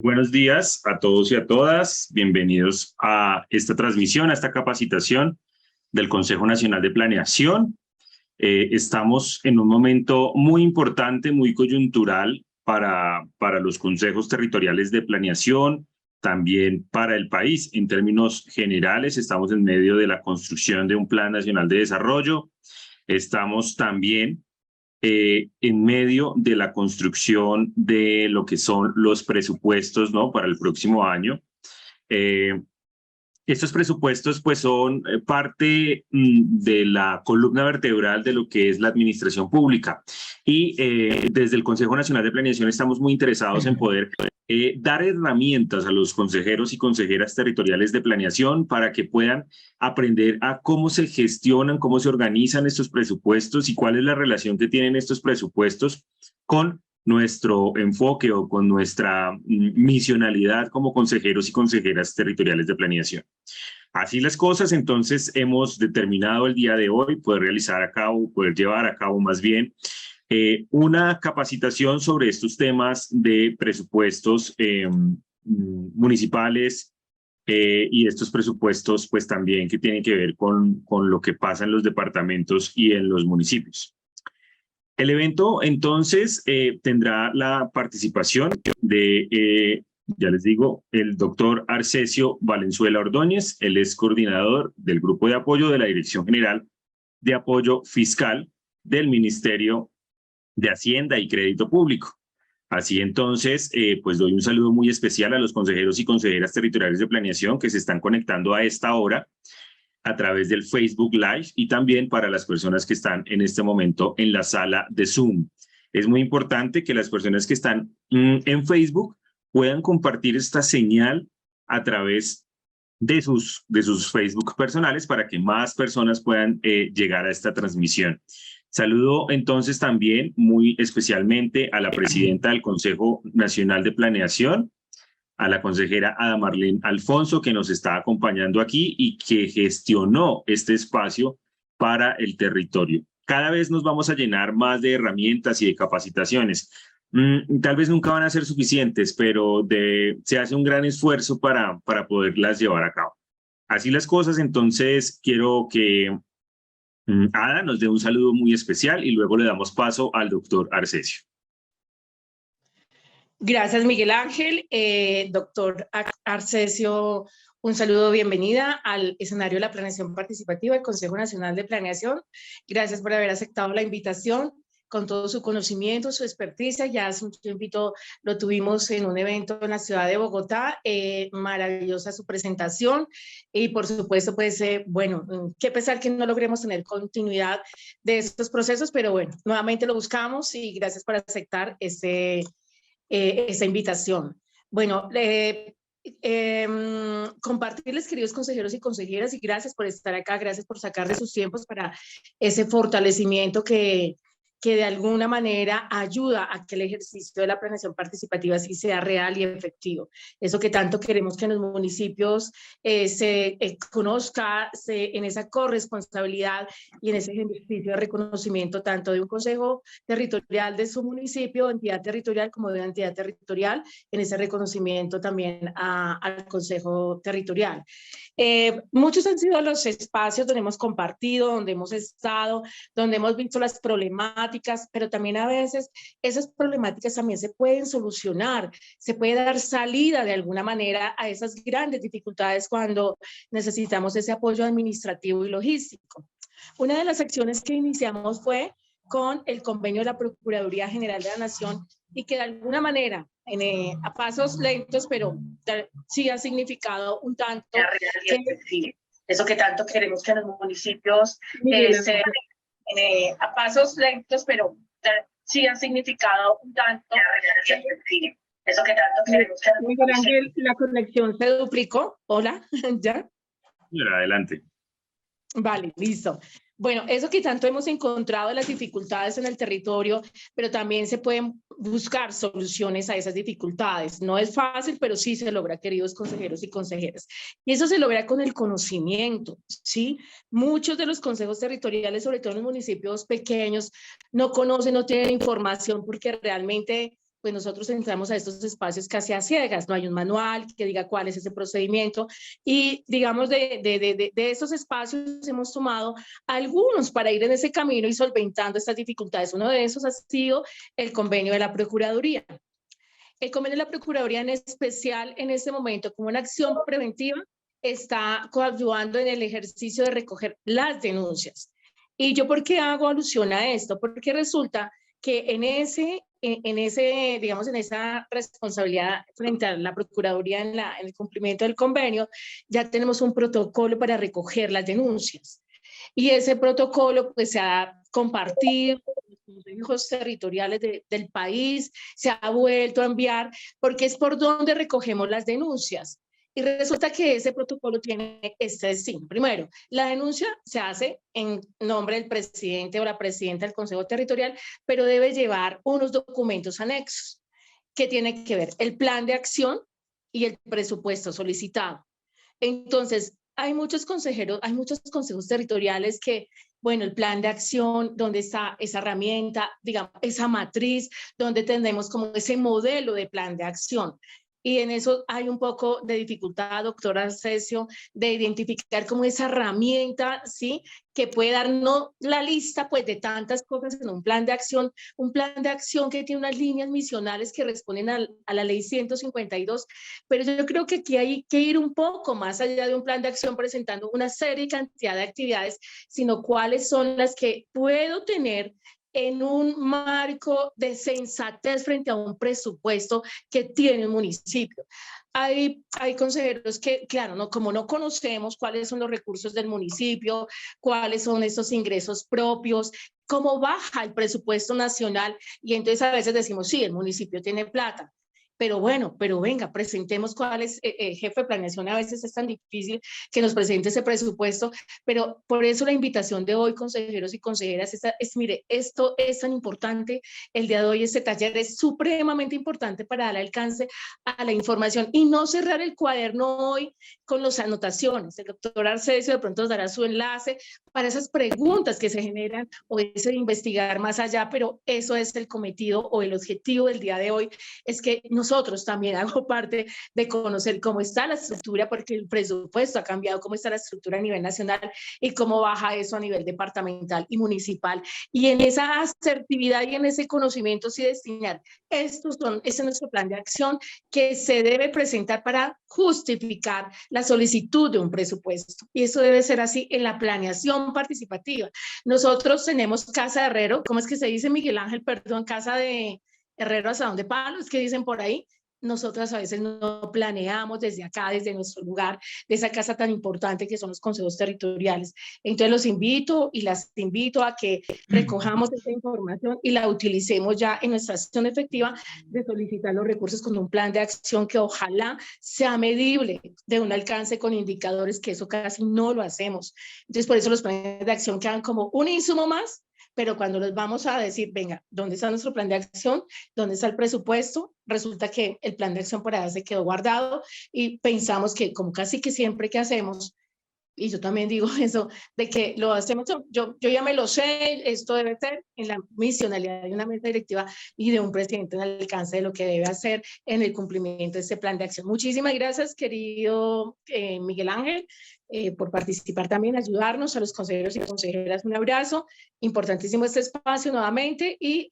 Buenos días a todos y a todas. Bienvenidos a esta transmisión, a esta capacitación del Consejo Nacional de Planeación. Estamos en un momento muy importante, muy coyuntural para los consejos territoriales de planeación, también para el país. En términos generales, estamos en medio de la construcción de un Plan Nacional de Desarrollo. Estamos también en medio de la construcción de lo que son los presupuestos, ¿no?, para el próximo año. Estos presupuestos pues son parte de la columna vertebral de lo que es la administración pública y desde el Consejo Nacional de Planeación estamos muy interesados en poder dar herramientas a los consejeros y consejeras territoriales de planeación para que puedan aprender a cómo se gestionan, cómo se organizan estos presupuestos y cuál es la relación que tienen estos presupuestos con nuestro enfoque o con nuestra misionalidad como consejeros y consejeras territoriales de planeación. Así las cosas, entonces hemos determinado el día de hoy poder llevar a cabo más bien una capacitación sobre estos temas de presupuestos municipales y estos presupuestos pues también que tienen que ver con lo que pasa en los departamentos y en los municipios. El evento, entonces, tendrá la participación de, ya les digo, el doctor Arcesio Valenzuela Ordóñez. Él es coordinador del Grupo de Apoyo de la Dirección General de Apoyo Fiscal del Ministerio de Hacienda y Crédito Público. Así entonces, pues doy un saludo muy especial a los consejeros y consejeras territoriales de planeación que se están conectando a esta hora a través del Facebook Live y también para las personas que están en este momento en la sala de Zoom. Es muy importante que las personas que están en Facebook puedan compartir esta señal a través de sus Facebook personales para que más personas puedan llegar a esta transmisión. Saludo entonces también muy especialmente a la presidenta del Consejo Nacional de Planeación, a la consejera Ada Marlene Alfonso, que nos está acompañando aquí y que gestionó este espacio para el territorio. Cada vez nos vamos a llenar más de herramientas y de capacitaciones. Tal vez nunca van a ser suficientes, pero se hace un gran esfuerzo para poderlas llevar a cabo. Así las cosas, entonces quiero que Ada nos dé un saludo muy especial y luego le damos paso al doctor Arcesio. Gracias, Miguel Ángel. Doctor Arcesio, un saludo, bienvenida al escenario de la planeación participativa del Consejo Nacional de Planeación. Gracias por haber aceptado la invitación con todo su conocimiento, su experticia. Ya hace un tiempito lo tuvimos en un evento en la ciudad de Bogotá. Maravillosa su presentación y por supuesto, pues, bueno, qué pesar que no logremos tener continuidad de estos procesos, pero bueno, nuevamente lo buscamos y gracias por aceptar esa invitación. Bueno, compartirles, queridos consejeros y consejeras, y gracias por estar acá, gracias por sacar de sus tiempos para ese fortalecimiento que de alguna manera ayuda a que el ejercicio de la planeación participativa sí sea real y efectivo. Eso que tanto queremos que en los municipios se conozca en esa corresponsabilidad y en ese ejercicio de reconocimiento tanto de un consejo territorial de su municipio, entidad territorial, como de una entidad territorial, en ese reconocimiento también al consejo territorial. Muchos han sido los espacios donde hemos compartido, donde hemos estado, donde hemos visto las problemáticas, pero también a veces esas problemáticas también se pueden solucionar, se puede dar salida de alguna manera a esas grandes dificultades cuando necesitamos ese apoyo administrativo y logístico. Una de las acciones que iniciamos fue con el convenio de la Procuraduría General de la Nación y que de alguna manera, a pasos lentos, pero sí ha significado un tanto eso que tanto queremos que los municipios a pasos lentos, pero sí ha significado un tanto eso que tanto queremos que los municipios. Ángel, la conexión se duplicó. Hola, ¿ya? Adelante. Vale, listo. Bueno, eso que tanto hemos encontrado las dificultades en el territorio, pero también se pueden buscar soluciones a esas dificultades. No es fácil, pero sí se logra, queridos consejeros y consejeras. Y eso se logra con el conocimiento, ¿sí? Muchos de los consejos territoriales, sobre todo en los municipios pequeños, no conocen, no tienen información porque realmente pues nosotros entramos a estos espacios casi a ciegas, no hay un manual que diga cuál es ese procedimiento y digamos de esos espacios hemos tomado algunos para ir en ese camino y solventando estas dificultades. Uno de esos ha sido el convenio de la Procuraduría. El convenio de la Procuraduría en especial en este momento como una acción preventiva está coadyuvando en el ejercicio de recoger las denuncias. ¿Y yo por qué hago alusión a esto? Porque resulta que digamos, en esa responsabilidad frente a la Procuraduría en el cumplimiento del convenio, ya tenemos un protocolo para recoger las denuncias. Y ese protocolo pues se ha compartido con los consejos territoriales del país, se ha vuelto a enviar, porque es por donde recogemos las denuncias. Y resulta que ese protocolo tiene este destino. Primero, la denuncia se hace en nombre del presidente o la presidenta del Consejo Territorial, pero debe llevar unos documentos anexos que tienen que ver el plan de acción y el presupuesto solicitado. Entonces, hay muchos consejos territoriales que, bueno, el plan de acción, donde está esa herramienta, digamos, esa matriz, donde tenemos como ese modelo de plan de acción. Y en eso hay un poco de dificultad, doctora Arcesio, de identificar como esa herramienta, ¿sí? Que puede darnos la lista, pues, de tantas cosas en un plan de acción que tiene unas líneas misionales que responden a la ley 152, pero yo creo que aquí hay que ir un poco más allá de un plan de acción presentando una serie y cantidad de actividades, sino cuáles son las que puedo tener en un marco de sensatez frente a un presupuesto que tiene un municipio. Hay consejeros que, claro, no, como no conocemos cuáles son los recursos del municipio, cuáles son esos ingresos propios, cómo baja el presupuesto nacional, y entonces a veces decimos, sí, el municipio tiene plata, pero bueno, pero venga, presentemos cuál es, jefe de planeación, a veces es tan difícil que nos presente ese presupuesto, pero por eso la invitación de hoy, consejeros y consejeras, mire, esto es tan importante, el día de hoy este taller es supremamente importante para dar alcance a la información y no cerrar el cuaderno hoy con las anotaciones. El doctor Arcesio de pronto nos dará su enlace para esas preguntas que se generan o ese investigar más allá, pero eso es el cometido o el objetivo del día de hoy, es que nosotros también hago parte de conocer cómo está la estructura, porque el presupuesto ha cambiado, cómo está la estructura a nivel nacional y cómo baja eso a nivel departamental y municipal. Y en esa asertividad y en ese conocimiento sí destinar, ese es nuestro plan de acción que se debe presentar para justificar la solicitud de un presupuesto. Y eso debe ser así en la planeación participativa. Nosotros tenemos Casa de Herrero, ¿cómo es que se dice, Miguel Ángel? Perdón, Casa de Herrero Asadón de Palo, es que dicen por ahí. Nosotras a veces no planeamos desde acá, desde nuestro lugar, de esa casa tan importante que son los consejos territoriales. Entonces los invito y las invito a que recojamos esta información y la utilicemos ya en nuestra acción efectiva de solicitar los recursos con un plan de acción que ojalá sea medible, de un alcance con indicadores, que eso casi no lo hacemos. Entonces por eso los planes de acción quedan como un insumo más, pero cuando les vamos a decir, venga, ¿dónde está nuestro plan de acción? ¿Dónde está el presupuesto? Resulta que el plan de acción por allá se quedó guardado y pensamos que, como casi que siempre que hacemos, y yo también digo eso, de que lo hacemos, yo ya me lo sé, esto debe ser en la misionalidad de una mesa directiva y de un presidente en el alcance de lo que debe hacer en el cumplimiento de este plan de acción. Muchísimas gracias, querido Miguel Ángel, por participar también, ayudarnos a los consejeros y consejeras. Un abrazo, importantísimo este espacio nuevamente y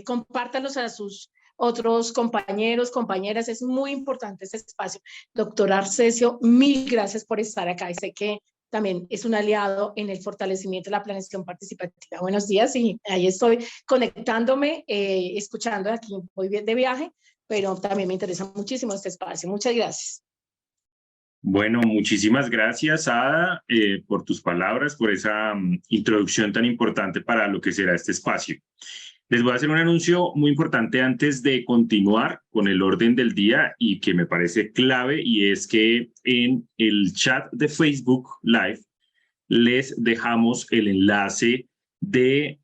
compártalos a sus otros compañeros, compañeras, es muy importante este espacio. Doctor Arcesio, mil gracias por estar acá y sé que también es un aliado en el fortalecimiento de la planeación participativa. Buenos días y ahí estoy conectándome, escuchando aquí, voy bien de viaje, pero también me interesa muchísimo este espacio. Muchas gracias. Bueno, muchísimas gracias, Ada, por tus palabras, por esa introducción tan importante para lo que será este espacio. Les voy a hacer un anuncio muy importante antes de continuar con el orden del día y que me parece clave, y es que en el chat de Facebook Live les dejamos el enlace de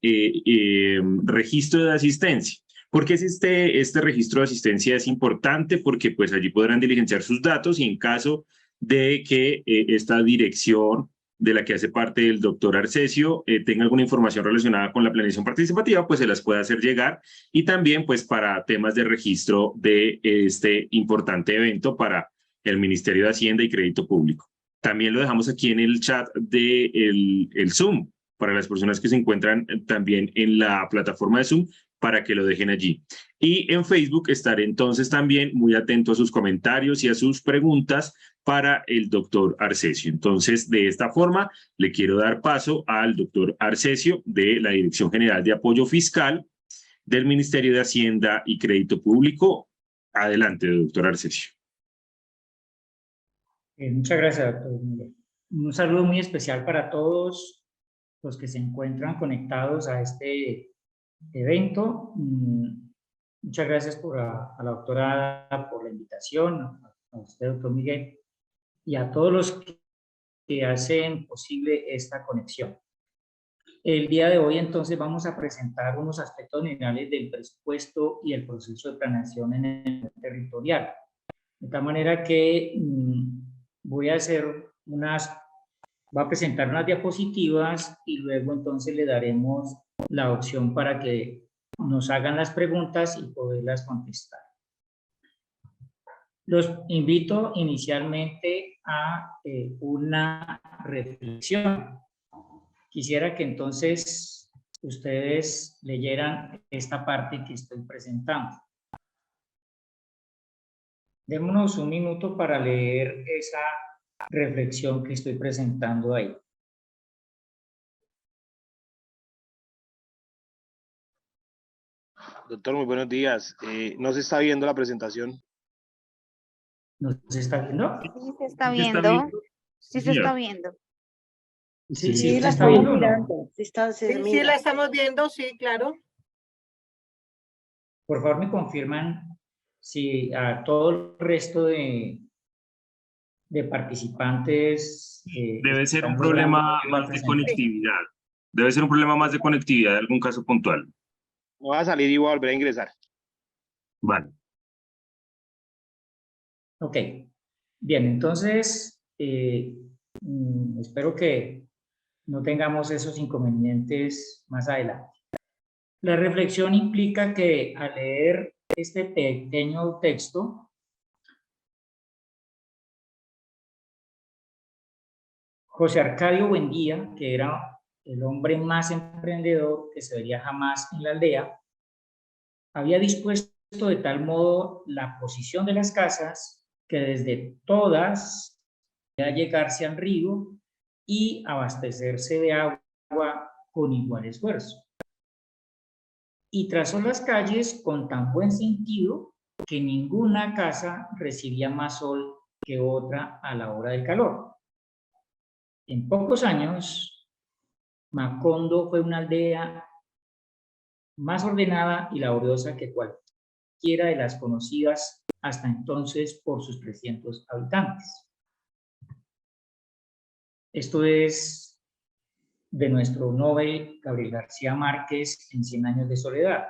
registro de asistencia. ¿Por qué es este registro de asistencia? Es importante porque pues allí podrán diligenciar sus datos y en caso de que esta dirección de la que hace parte el doctor Arcesio, tenga alguna información relacionada con la planeación participativa, pues se las puede hacer llegar, y también pues para temas de registro de este importante evento para el Ministerio de Hacienda y Crédito Público. También lo dejamos aquí en el chat de el Zoom, para las personas que se encuentran también en la plataforma de Zoom, para que lo dejen allí. Y en Facebook estaré entonces también muy atento a sus comentarios y a sus preguntas para el doctor Arcesio. Entonces, de esta forma, le quiero dar paso al doctor Arcesio de la Dirección General de Apoyo Fiscal del Ministerio de Hacienda y Crédito Público. Adelante, doctor Arcesio. Muchas gracias, doctor Miguel. Un saludo muy especial para todos los que se encuentran conectados a este evento. Muchas gracias a la doctora Ada por la invitación, a usted, doctor Miguel, y a todos los que hacen posible esta conexión. El día de hoy, entonces, vamos a presentar unos aspectos generales del presupuesto y el proceso de planeación en el territorial. De tal manera que voy a presentar unas diapositivas y luego entonces le daremos la opción para que nos hagan las preguntas y poderlas contestar. Los invito inicialmente a una reflexión. Quisiera que entonces ustedes leyeran esta parte que estoy presentando. Démonos un minuto para leer esa reflexión que estoy presentando ahí. Doctor, muy buenos días. ¿No se está viendo la presentación? ¿No se está viendo? Sí, se está viendo. Sí, se está viendo. Sí, la está viendo, estamos ¿no? mirando. Sí, la estamos viendo, sí, claro. Por favor, me confirman si a todo el resto de participantes... Debe ser un problema más de conectividad. Debe ser un problema más de conectividad de algún caso puntual. No va a salir y voy a volver a ingresar. Vale. Ok. Bien, entonces, espero que no tengamos esos inconvenientes más adelante. La reflexión implica que al leer este pequeño texto, José Arcadio Buendía, que era el hombre más emprendedor que se vería jamás en la aldea, había dispuesto de tal modo la posición de las casas que desde todas podía llegarse al río y abastecerse de agua con igual esfuerzo. Y trazó las calles con tan buen sentido que ninguna casa recibía más sol que otra a la hora del calor. En pocos años, Macondo fue una aldea más ordenada y laboriosa que cualquiera de las conocidas hasta entonces por sus 300 habitantes. Esto es de nuestro Nobel Gabriel García Márquez en 100 años de soledad.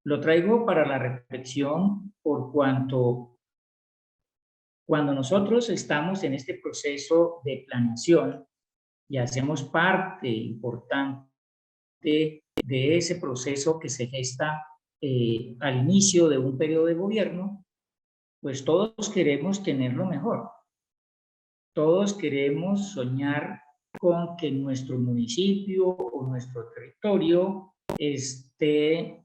Lo traigo para la reflexión por cuanto cuando nosotros estamos en este proceso de planeación y hacemos parte importante de ese proceso que se gesta al inicio de un periodo de gobierno, pues todos queremos tener lo mejor. Todos queremos soñar con que nuestro municipio o nuestro territorio esté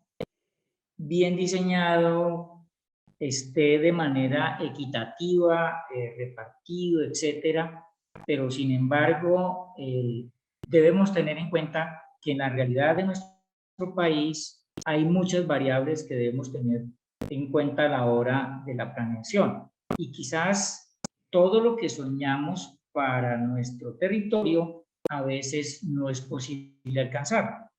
bien diseñado, esté de manera equitativa, repartido, etcétera. Pero sin embargo, debemos tener en cuenta que en la realidad de nuestro país hay muchas variables que debemos tener en cuenta a la hora de la planeación. Y quizás todo lo que soñamos para nuestro territorio a veces no es posible alcanzar.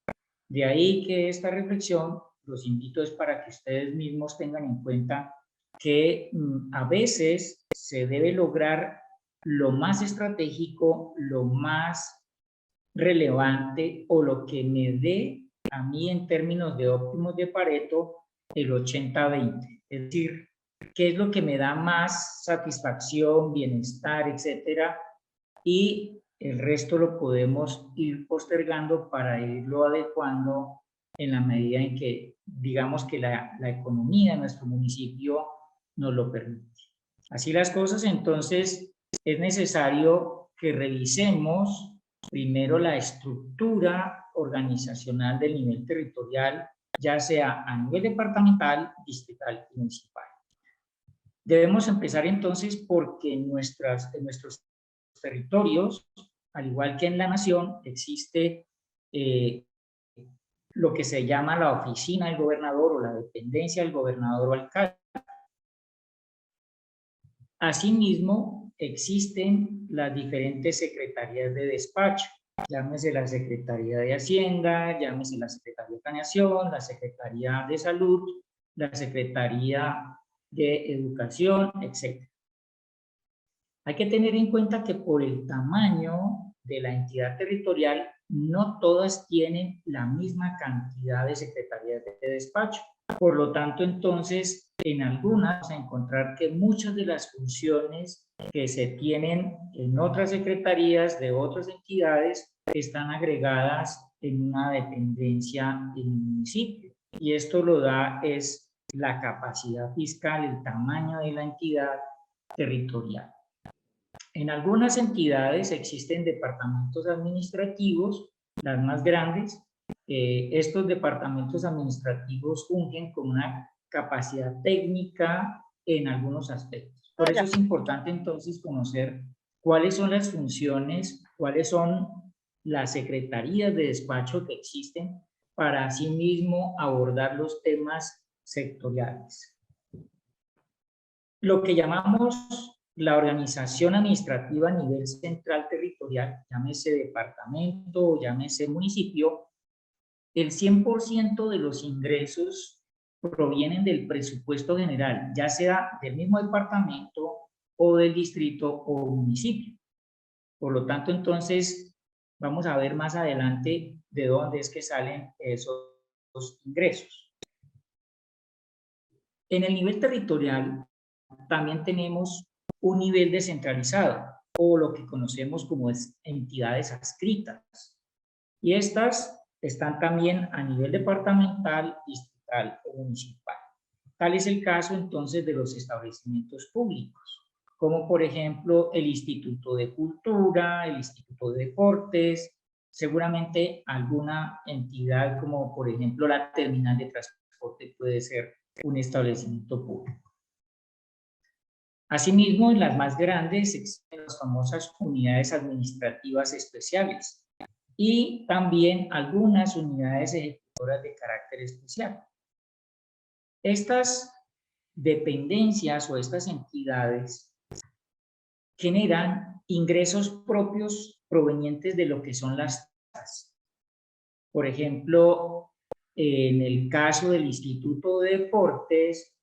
De ahí que esta reflexión los invito es para que ustedes mismos tengan en cuenta que a veces se debe lograr lo más estratégico, lo más relevante o lo que me dé a mí en términos de óptimos de Pareto el 80-20. Es decir, qué es lo que me da más satisfacción, bienestar, etcétera, y El resto lo podemos ir postergando para irlo adecuando en la medida en que, digamos que la economía de nuestro municipio nos lo permite. Así las cosas, entonces, es necesario que revisemos primero la estructura organizacional del nivel territorial, ya sea a nivel departamental, distrital y municipal. Debemos empezar entonces porque en nuestros territorios, al igual que en la nación, existe lo que se llama la oficina del gobernador o la dependencia del gobernador o alcalde. Asimismo, existen las diferentes secretarías de despacho, llámese la Secretaría de Hacienda, llámese la Secretaría de Planeación, la Secretaría de Salud, la Secretaría de Educación, etc. Hay que tener en cuenta que por el tamaño de la entidad territorial, no todas tienen la misma cantidad de secretarías de despacho. Por lo tanto, entonces, en algunas vamos a encontrar que muchas de las funciones que se tienen en otras secretarías de otras entidades están agregadas en una dependencia en un municipio. Y esto lo da es la capacidad fiscal, el tamaño de la entidad territorial. En algunas entidades existen departamentos administrativos, las más grandes. Estos departamentos administrativos fungen con una capacidad técnica en algunos aspectos. Por eso es importante entonces conocer cuáles son las funciones, cuáles son las secretarías de despacho que existen para asimismo abordar los temas sectoriales. Lo que llamamos la organización administrativa a nivel central territorial, llámese departamento o llámese municipio, el 100% de los ingresos provienen del presupuesto general, ya sea del mismo departamento o del distrito o municipio. Por lo tanto, entonces, vamos a ver más adelante de dónde es que salen esos ingresos. En el nivel territorial también tenemos un nivel descentralizado o lo que conocemos como entidades adscritas. Y estas están también a nivel departamental, distrital o municipal. Tal es el caso entonces de los establecimientos públicos, como por ejemplo el Instituto de Cultura, el Instituto de Deportes, seguramente alguna entidad como por ejemplo la terminal de transporte puede ser un establecimiento público. Asimismo, en las más grandes existen las famosas unidades administrativas especiales y también algunas unidades ejecutoras de carácter especial. Estas dependencias o estas entidades generan ingresos propios provenientes de lo que son las tasas. Por ejemplo, en el caso del Instituto de Deportes,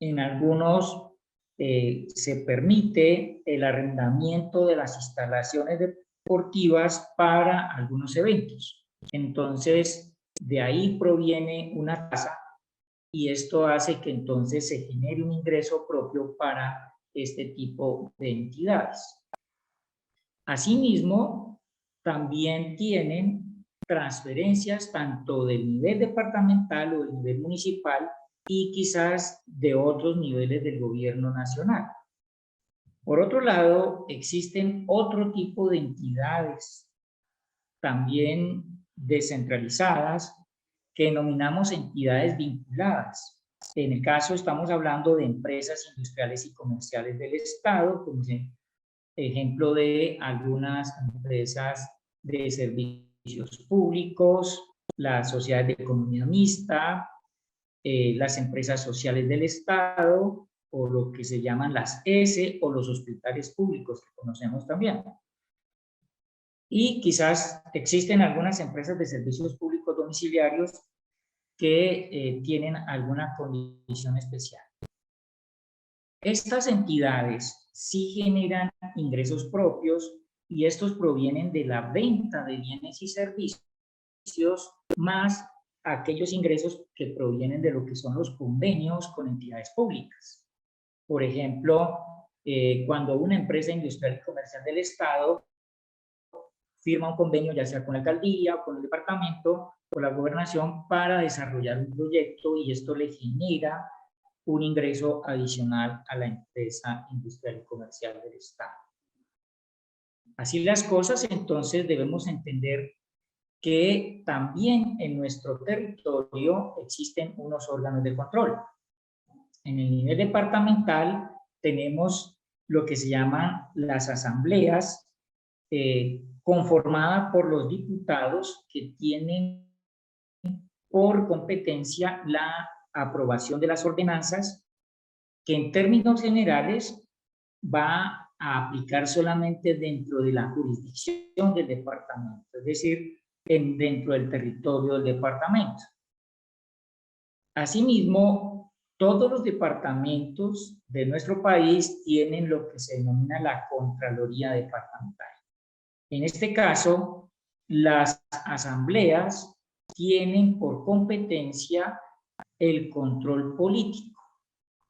en algunos se permite el arrendamiento de las instalaciones deportivas para algunos eventos. Entonces, de ahí proviene una tasa y esto hace que entonces se genere un ingreso propio para este tipo de entidades. Asimismo, también tienen transferencias tanto del nivel departamental o del nivel municipal y quizás de otros niveles del gobierno nacional. Por otro lado, existen otro tipo de entidades también descentralizadas que denominamos entidades vinculadas. En el caso estamos hablando de empresas industriales y comerciales del Estado, como ejemplo de algunas empresas de servicios públicos, la sociedad de economía mixta, las empresas sociales del Estado o lo que se llaman las S o los hospitales públicos que conocemos también. Y quizás existen algunas empresas de servicios públicos domiciliarios que tienen alguna condición especial. Estas entidades sí generan ingresos propios y estos provienen de la venta de bienes y servicios más aquellos ingresos que provienen de lo que son los convenios con entidades públicas. Por ejemplo, cuando una empresa industrial y comercial del Estado firma un convenio ya sea con la alcaldía o con el departamento o la gobernación para desarrollar un proyecto y esto le genera un ingreso adicional a la empresa industrial y comercial del Estado. Así las cosas, entonces debemos entender que también en nuestro territorio existen unos órganos de control. En el nivel departamental tenemos lo que se llaman las asambleas, conformadas por los diputados que tienen por competencia la aprobación de las ordenanzas, que en términos generales va a aplicar solamente dentro de la jurisdicción del departamento, es decir, dentro del territorio del departamento. Asimismo, todos los departamentos de nuestro país tienen lo que se denomina la Contraloría Departamental. En este caso, las asambleas tienen por competencia el control político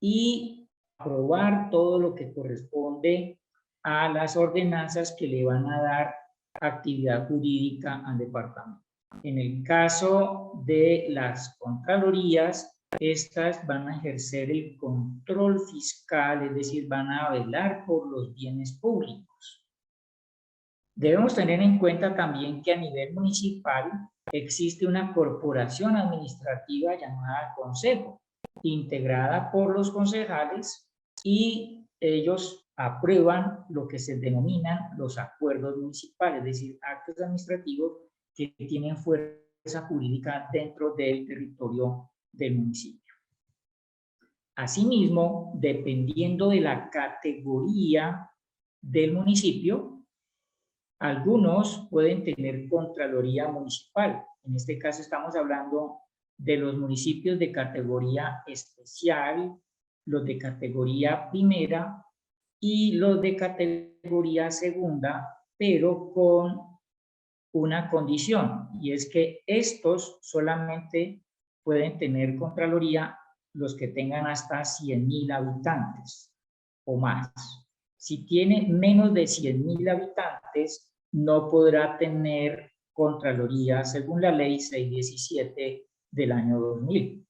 y aprobar todo lo que corresponde a las ordenanzas que le van a dar actividad jurídica al departamento. En el caso de las contralorías, estas van a ejercer el control fiscal, es decir, van a velar por los bienes públicos. Debemos tener en cuenta también que a nivel municipal existe una corporación administrativa llamada Consejo, integrada por los concejales, y ellos aprueban lo que se denominan los acuerdos municipales, es decir, actos administrativos que tienen fuerza jurídica dentro del territorio del municipio. Asimismo, dependiendo de la categoría del municipio, algunos pueden tener Contraloría Municipal. En este caso estamos hablando de los municipios de categoría especial, los de categoría primera y los de categoría segunda, pero con una condición, y es que estos solamente pueden tener Contraloría los que tengan hasta 100.000 habitantes o más. Si tiene menos de 100.000 habitantes, no podrá tener Contraloría según la ley 617 del año 2000.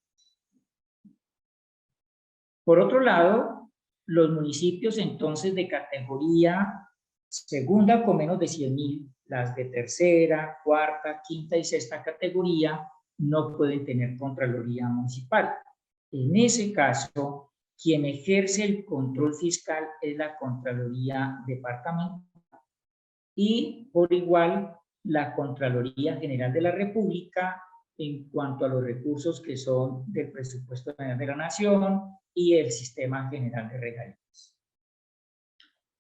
Por otro lado, los municipios entonces de categoría segunda con menos de 100.000, las de tercera, cuarta, quinta y sexta categoría no pueden tener Contraloría Municipal. En ese caso, quien ejerce el control fiscal es la Contraloría Departamental y por igual la Contraloría General de la República en cuanto a los recursos que son del presupuesto general de la Nación y el Sistema General de Regalías.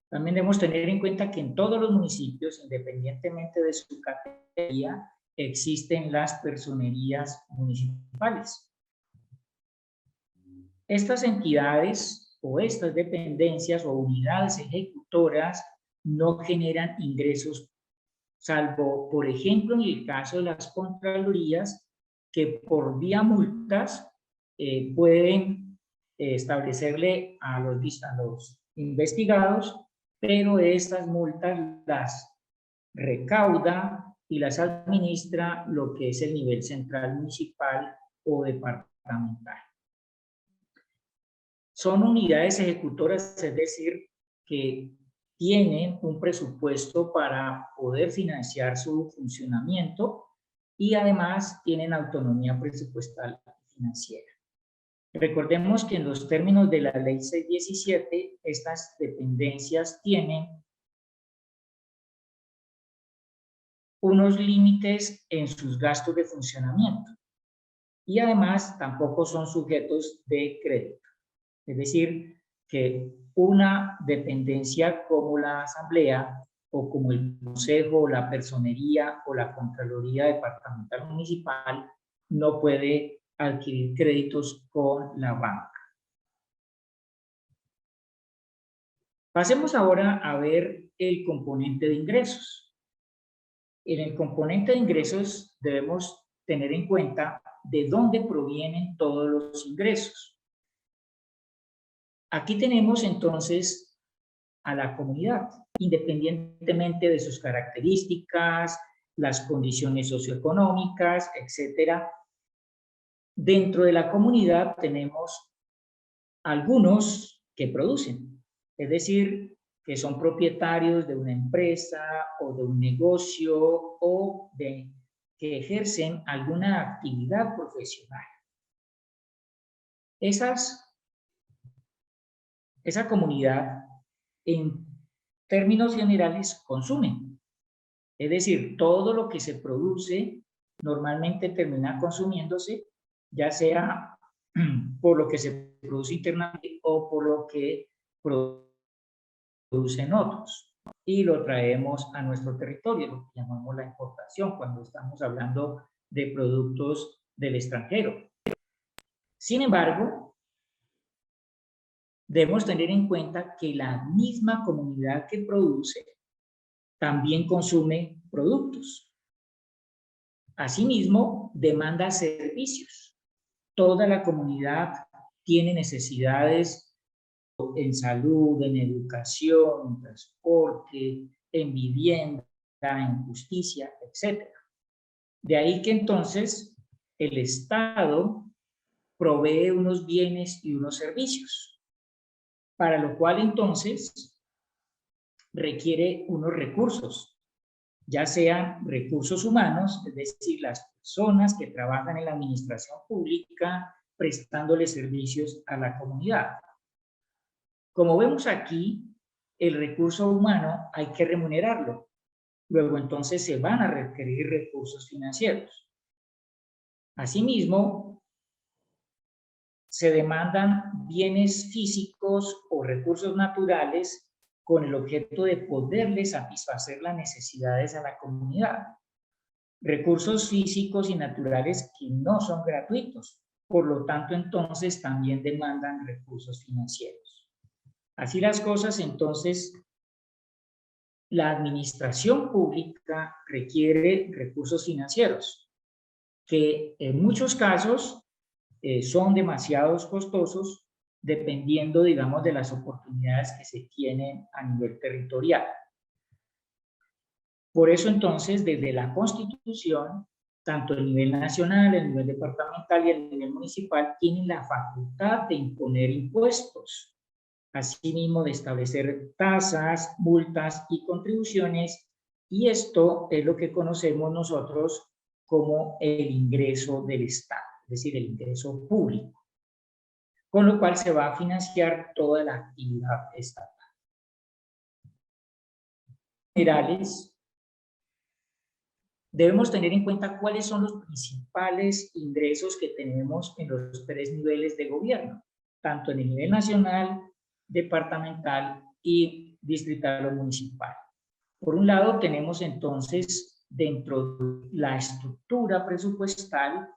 También debemos tener en cuenta que en todos los municipios, independientemente de su categoría, existen las personerías municipales. Estas entidades o estas dependencias o unidades ejecutoras no generan ingresos, salvo, por ejemplo, en el caso de las contralorías, que por vía multas pueden establecerle a los investigados, pero estas multas las recauda y las administra lo que es el nivel central municipal o departamental. Son unidades ejecutoras, es decir, que tienen un presupuesto para poder financiar su funcionamiento y además tienen autonomía presupuestal y financiera. Recordemos que en los términos de la ley 617, estas dependencias tienen unos límites en sus gastos de funcionamiento y además tampoco son sujetos de crédito. Es decir, que una dependencia como la Asamblea o como el Consejo, la Personería o la Contraloría Departamental Municipal no puede adquirir créditos con la banca. Pasemos ahora a ver el componente de ingresos. En el componente de ingresos debemos tener en cuenta de dónde provienen todos los ingresos. Aquí tenemos entonces a la comunidad, independientemente de sus características, las condiciones socioeconómicas, etcétera. Dentro de la comunidad tenemos algunos que producen, es decir, que son propietarios de una empresa o de un negocio o que ejercen alguna actividad profesional. Esa comunidad, en términos generales, consume. Es decir, todo lo que se produce normalmente termina consumiéndose, ya sea por lo que se produce internamente o por lo que producen otros. Y lo traemos a nuestro territorio, lo que llamamos la importación, cuando estamos hablando de productos del extranjero. Sin embargo, debemos tener en cuenta que la misma comunidad que produce también consume productos. Asimismo, demanda servicios. Toda la comunidad tiene necesidades en salud, en educación, en transporte, en vivienda, en justicia, etc. De ahí que entonces el Estado provee unos bienes y unos servicios, para lo cual entonces requiere unos recursos, ya sean recursos humanos, es decir, las personas que trabajan en la administración pública prestándole servicios a la comunidad. Como vemos aquí, el recurso humano hay que remunerarlo. Luego entonces se van a requerir recursos financieros. Asimismo, se demandan bienes físicos o recursos naturales con el objeto de poderle satisfacer las necesidades a la comunidad. Recursos físicos y naturales que no son gratuitos, por lo tanto entonces también demandan recursos financieros. Así las cosas, entonces, la administración pública requiere recursos financieros, que en muchos casos son demasiado costosos, dependiendo, digamos, de las oportunidades que se tienen a nivel territorial. Por eso, entonces, desde la Constitución, tanto a nivel nacional, a nivel departamental y a nivel municipal, tienen la facultad de imponer impuestos, asimismo de establecer tasas, multas y contribuciones, y esto es lo que conocemos nosotros como el ingreso del Estado, es decir, el ingreso público, con lo cual se va a financiar toda la actividad estatal. Generales, debemos tener en cuenta cuáles son los principales ingresos que tenemos en los 3 niveles de gobierno, tanto en el nivel nacional, departamental y distrital o municipal. Por un lado, tenemos entonces dentro de la estructura presupuestal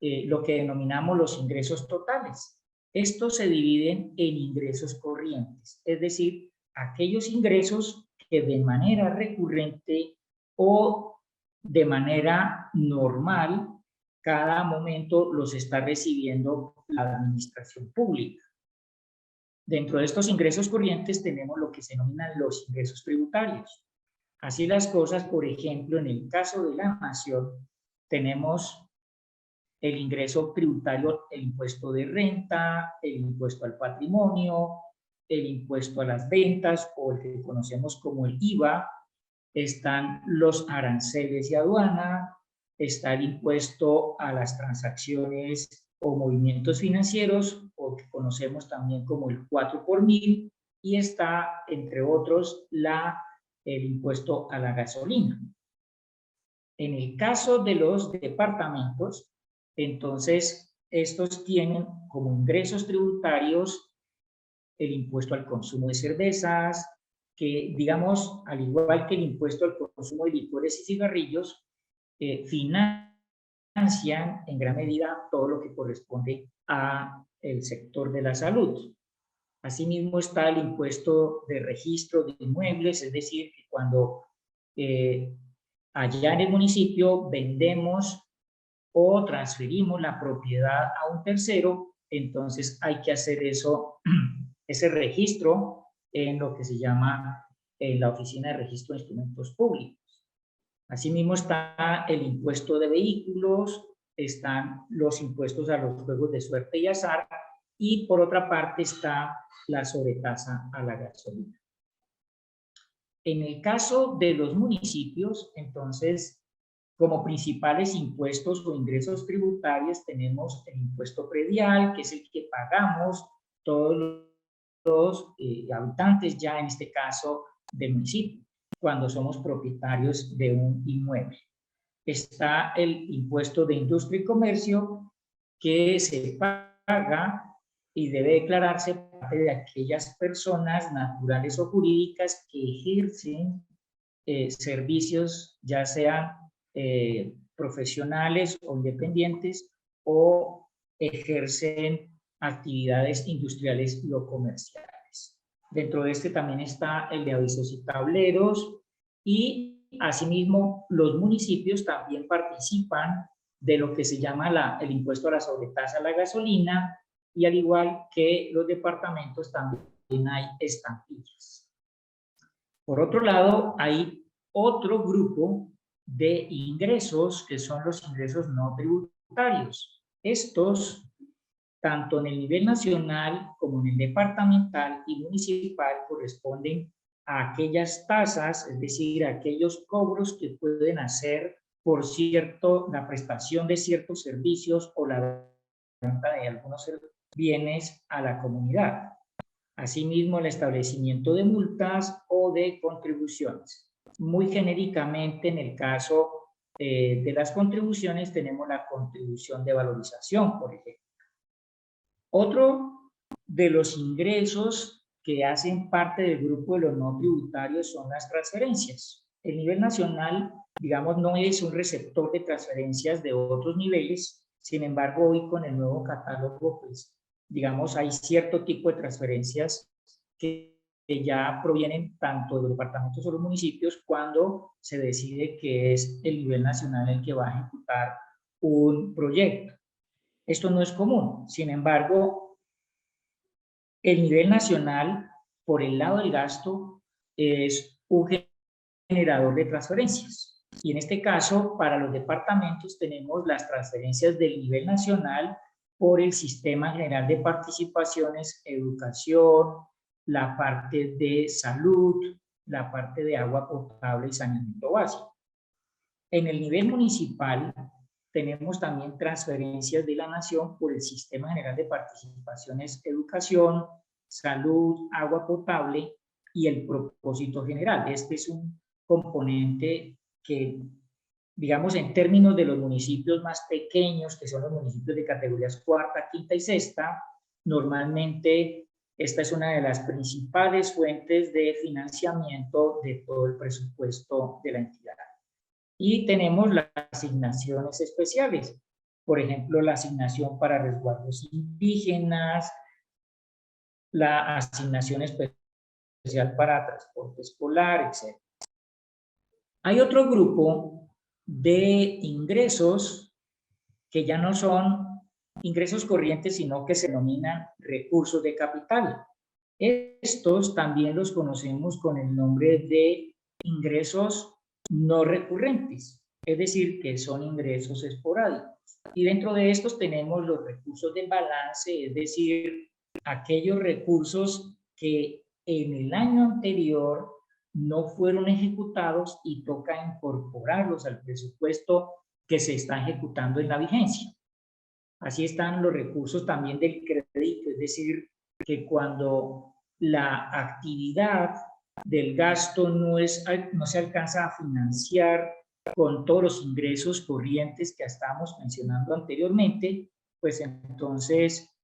lo que denominamos los ingresos totales. Estos se dividen en ingresos corrientes, es decir, aquellos ingresos que de manera recurrente o de manera normal cada momento los está recibiendo la administración pública. Dentro de estos ingresos corrientes tenemos lo que se denominan los ingresos tributarios. Así las cosas, por ejemplo, en el caso de la nación, tenemos el ingreso tributario, el impuesto de renta, el impuesto al patrimonio, el impuesto a las ventas o el que conocemos como el IVA, están los aranceles y aduana, está el impuesto a las transacciones o movimientos financieros, o que conocemos también como el 4 por mil, y está, entre otros, el impuesto a la gasolina. En el caso de los departamentos, entonces, estos tienen como ingresos tributarios el impuesto al consumo de cervezas, que, digamos, al igual que el impuesto al consumo de licores y cigarrillos, financian en gran medida todo lo que corresponde al sector de la salud. Asimismo está el impuesto de registro de inmuebles, es decir, que cuando allá en el municipio vendemos o transferimos la propiedad a un tercero, entonces hay que hacer ese registro en lo que se llama la Oficina de Registro de Instrumentos Públicos. Asimismo está el impuesto de vehículos, están los impuestos a los juegos de suerte y azar, y por otra parte está la sobretasa a la gasolina. En el caso de los municipios, entonces, como principales impuestos o ingresos tributarios tenemos el impuesto predial, que es el que pagamos todos los habitantes, ya en este caso del municipio, cuando somos propietarios de un inmueble. Está el impuesto de industria y comercio, que se paga y debe declararse parte de aquellas personas naturales o jurídicas que ejercen servicios, ya sean profesionales o independientes, o ejercen actividades industriales o comerciales. Dentro de este también está el de avisos y tableros, y asimismo los municipios también participan de lo que se llama el impuesto a la sobretasa a la gasolina, y al igual que los departamentos también hay estampillas. Por otro lado, hay otro grupo de ingresos que son los ingresos no tributarios. Estos, tanto en el nivel nacional como en el departamental y municipal, corresponden a aquellas tasas, es decir, a aquellos cobros que pueden hacer por la prestación de ciertos servicios o la venta de algunos bienes a la comunidad. Asimismo, el establecimiento de multas o de contribuciones. Muy genéricamente, en el caso de las contribuciones, tenemos la contribución de valorización, por ejemplo. Otro de los ingresos que hacen parte del grupo de los no tributarios son las transferencias. El nivel nacional, digamos, no es un receptor de transferencias de otros niveles. Sin embargo, hoy con el nuevo catálogo, pues, digamos, hay cierto tipo de transferencias que ya provienen tanto de los departamentos o los municipios cuando se decide que es el nivel nacional el que va a ejecutar un proyecto. Esto no es común. Sin embargo, el nivel nacional, por el lado del gasto, es un generador de transferencias. Y en este caso, para los departamentos tenemos las transferencias del nivel nacional por el Sistema General de Participaciones, Educación, la parte de salud, la parte de agua potable y saneamiento básico. En el nivel municipal tenemos también transferencias de la nación por el Sistema General de Participaciones, Educación, Salud, agua potable y el propósito general. Este es un componente que, digamos, en términos de los municipios más pequeños, que son los municipios de categorías cuarta, quinta y sexta, normalmente esta es una de las principales fuentes de financiamiento de todo el presupuesto de la entidad. Y tenemos las asignaciones especiales, por ejemplo, la asignación para resguardos indígenas, la asignación especial para transporte escolar, etc. Hay otro grupo de ingresos que ya no son ingresos corrientes, sino que se denominan recursos de capital. Estos también los conocemos con el nombre de ingresos no recurrentes, es decir, que son ingresos esporádicos. Y dentro de estos tenemos los recursos del balance, es decir, aquellos recursos que en el año anterior no fueron ejecutados y toca incorporarlos al presupuesto que se está ejecutando en la vigencia. Así están los recursos también del crédito, es decir, que cuando la actividad del gasto no se alcanza a financiar con todos los ingresos corrientes que estábamos mencionando anteriormente, pues entonces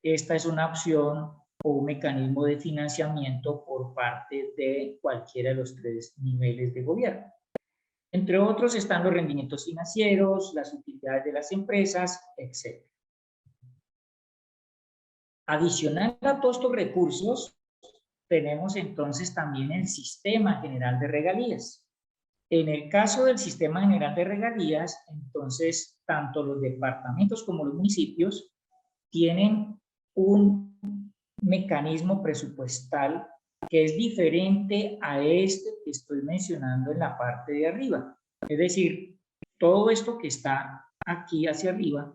esta es una opción o un mecanismo de financiamiento por parte de cualquiera de los tres niveles de gobierno. Entre otros están los rendimientos financieros, las utilidades de las empresas, etc. Adicional a todos estos recursos, tenemos entonces también el Sistema General de Regalías. En el caso del Sistema General de Regalías, entonces, tanto los departamentos como los municipios tienen un mecanismo presupuestal que es diferente a este que estoy mencionando en la parte de arriba. Es decir, todo esto que está aquí hacia arriba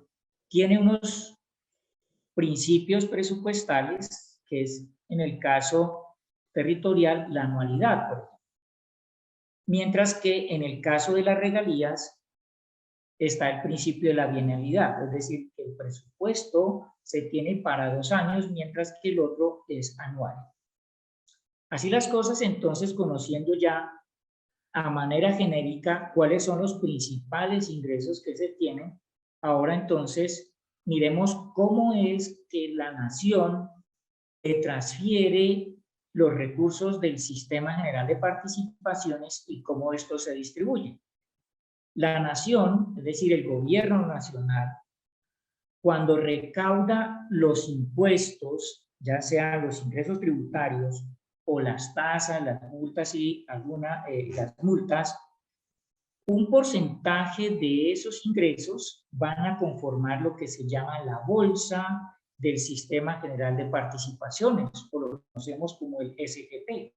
tiene unos principios presupuestales, que es en el caso territorial la anualidad, por ejemplo. Mientras que en el caso de las regalías está el principio de la bienalidad, es decir, que el presupuesto se tiene para 2 años, mientras que el otro es anual. Así las cosas, entonces, conociendo ya a manera genérica cuáles son los principales ingresos que se tienen, ahora entonces miremos cómo es que la nación transfiere los recursos del Sistema General de Participaciones y cómo esto se distribuye. La nación, es decir, el gobierno nacional, cuando recauda los impuestos, ya sean los ingresos tributarios o las tasas, las multas y las multas, un porcentaje de esos ingresos van a conformar lo que se llama la bolsa del Sistema General de Participaciones, o lo conocemos como el SGP.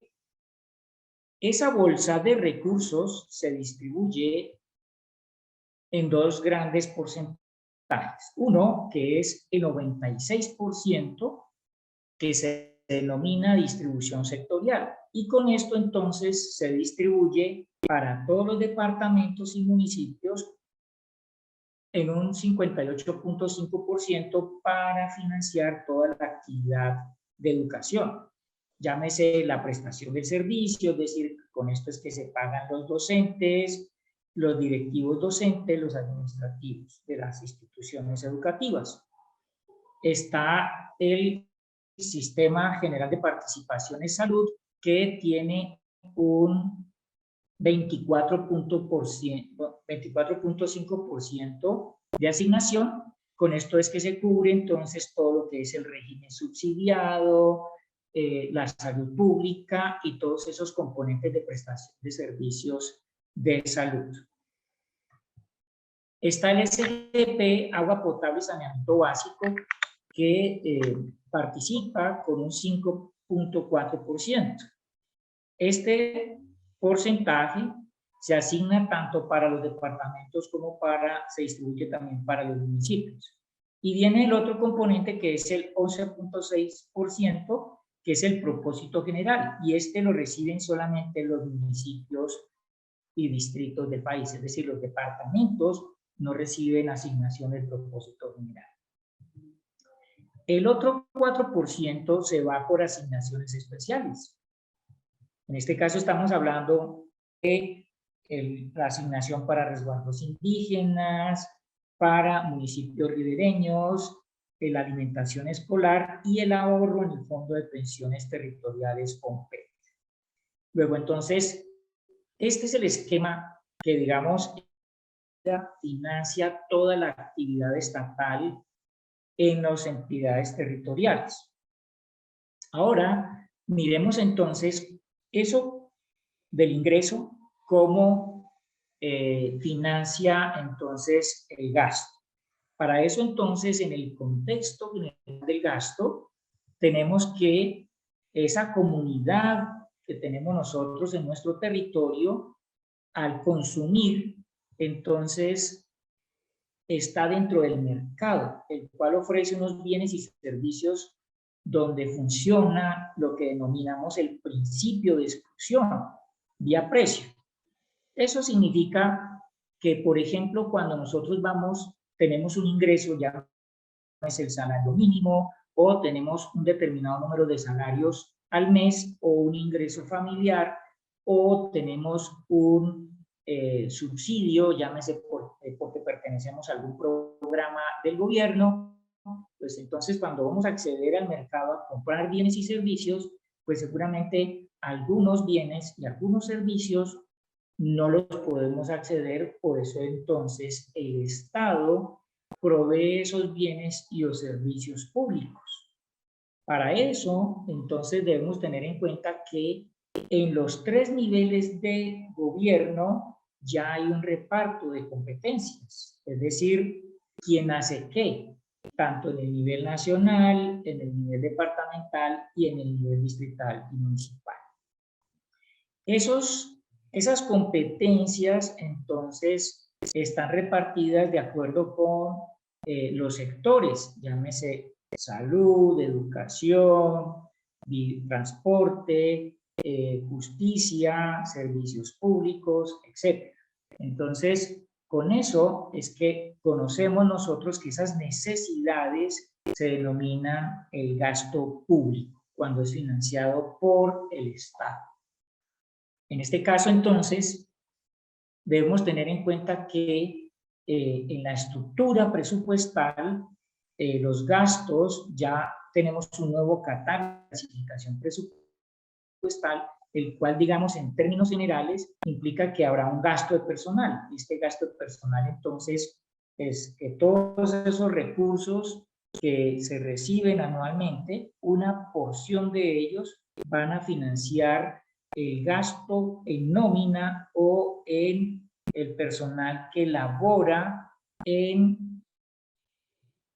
Esa bolsa de recursos se distribuye en 2 grandes porcentajes. Uno, que es el 96%, que se denomina distribución sectorial. Y con esto entonces se distribuye para todos los departamentos y municipios en un 58.5% para financiar toda la actividad de educación. Llámese la prestación del servicio, es decir, con esto es que se pagan los docentes, los directivos docentes, los administrativos de las instituciones educativas. Está el Sistema General de Participación en Salud, que tiene un 24.5% de asignación. Con esto es que se cubre entonces todo lo que es el régimen subsidiado, la salud pública y todos esos componentes de prestación de servicios de salud. Está el SGP, Agua Potable y Saneamiento Básico, que participa con un 5.4%. Este porcentaje se asigna tanto para los departamentos como se distribuye también para los municipios. Y viene el otro componente que es el 11.6%, que es el propósito general, y este lo reciben solamente los municipios y distritos del país, es decir, los departamentos no reciben asignación del propósito general. El otro 4% se va por asignaciones especiales. En este caso estamos hablando de la asignación para resguardos indígenas, para municipios ribereños, la alimentación escolar y el ahorro en el Fondo de Pensiones Territoriales OMPE. Luego entonces, este es el esquema que digamos financia toda la actividad estatal en las entidades territoriales. Ahora, miremos entonces eso del ingreso, cómo financia entonces el gasto. Para eso entonces, en el contexto general del gasto, tenemos que esa comunidad que tenemos nosotros en nuestro territorio, al consumir, entonces está dentro del mercado, el cual ofrece unos bienes y servicios donde funciona lo que denominamos el principio de exclusión vía precio. Eso significa que, por ejemplo, cuando nosotros tenemos un ingreso, ya es el salario mínimo, o tenemos un determinado número de salarios al mes, o un ingreso familiar, o tenemos un subsidio, llámese porque pertenecemos a algún programa del gobierno, pues entonces cuando vamos a acceder al mercado a comprar bienes y servicios, pues seguramente algunos bienes y algunos servicios no los podemos acceder, por eso entonces el Estado provee esos bienes y los servicios públicos. Para eso, entonces debemos tener en cuenta que en los 3 niveles de gobierno ya hay un reparto de competencias, es decir, ¿quién hace qué? tanto en el nivel nacional, en el nivel departamental y en el nivel distrital y municipal. Esas competencias, entonces, están repartidas de acuerdo con los sectores, llámese salud, educación, transporte, justicia, servicios públicos, etc. Entonces, con eso es que conocemos nosotros que esas necesidades se denominan el gasto público, cuando es financiado por el Estado. En este caso, entonces, debemos tener en cuenta que en la estructura presupuestal, los gastos, ya tenemos un nuevo catálogo de clasificación presupuestal, el cual, digamos, en términos generales, implica que habrá un gasto de personal. Este gasto de personal, entonces, es que todos esos recursos que se reciben anualmente, una porción de ellos van a financiar el gasto en nómina o en el personal que labora en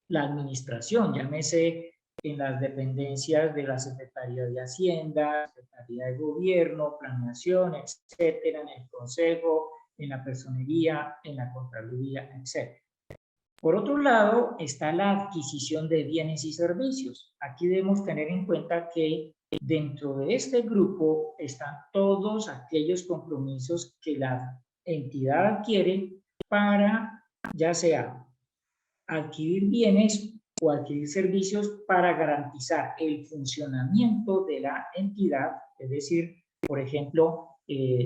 la administración, llámese en las dependencias de la Secretaría de Hacienda, Secretaría de Gobierno, Planeación, etcétera, en el Consejo, en la Personería, en la Contraloría, etcétera. Por otro lado, está la adquisición de bienes y servicios. Aquí debemos tener en cuenta que dentro de este grupo están todos aquellos compromisos que la entidad adquiere para, ya sea adquirir bienes o adquirir servicios para garantizar el funcionamiento de la entidad, es decir, por ejemplo,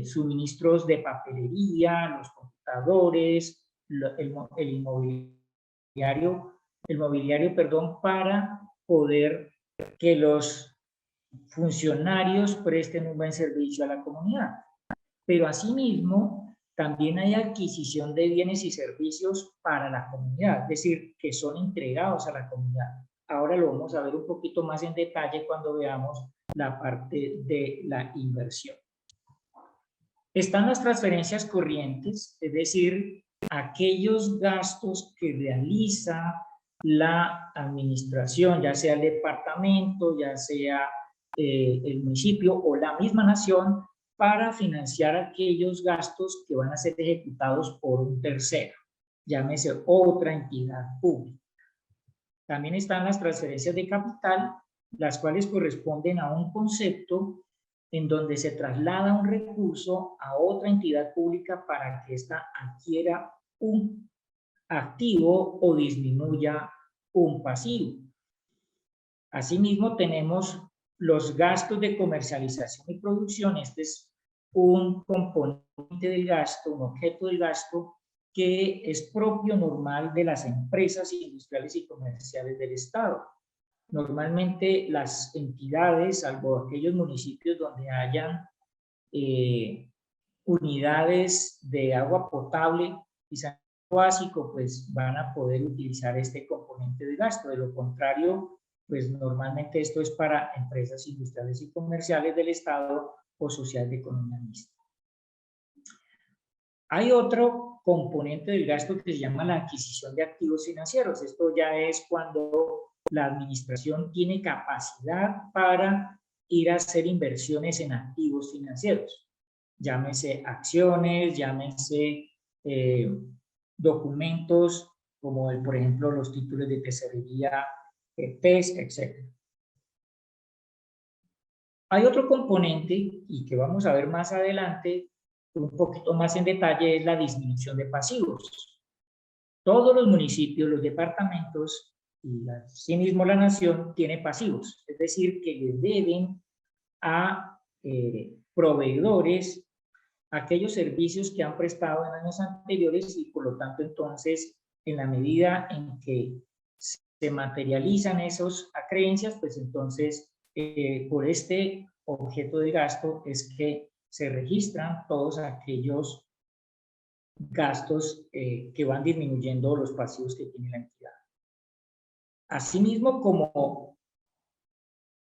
suministros de papelería, los computadores, el mobiliario, para poder que los funcionarios presten un buen servicio a la comunidad. Pero asimismo, también hay adquisición de bienes y servicios para la comunidad, es decir, que son entregados a la comunidad. Ahora lo vamos a ver un poquito más en detalle cuando veamos la parte de la inversión. Están las transferencias corrientes, es decir, aquellos gastos que realiza la administración, ya sea el departamento, ya sea el municipio o la misma nación, para financiar aquellos gastos que van a ser ejecutados por un tercero, llámese otra entidad pública. También están las transferencias de capital, las cuales corresponden a un concepto en donde se traslada un recurso a otra entidad pública para que ésta adquiera un activo o disminuya un pasivo. Asimismo, tenemos los gastos de comercialización y producción. Este es un componente del gasto, un objeto del gasto que es propio normal de las empresas industriales y comerciales del Estado. Normalmente las entidades, salvo aquellos municipios donde hayan unidades de agua potable y saneamiento básico, pues van a poder utilizar este componente de gasto. De lo contrario, pues normalmente esto es para empresas industriales y comerciales del Estado o sociedades de economía mixta. Hay otro componente del gasto que se llama la adquisición de activos financieros. Esto ya es cuando la administración tiene capacidad para ir a hacer inversiones en activos financieros. Llámese acciones, llámese documentos como, por ejemplo, los títulos de tesorería, PES, etc. Hay otro componente, y que vamos a ver más adelante, un poquito más en detalle, es la disminución de pasivos. Todos los municipios, los departamentos y asimismo la nación tiene pasivos, es decir, que le deben a proveedores aquellos servicios que han prestado en años anteriores y por lo tanto entonces en la medida en que se materializan esos acreencias, pues entonces por este objeto de gasto es que se registran todos aquellos gastos que van disminuyendo los pasivos que tiene la entidad. Asimismo, como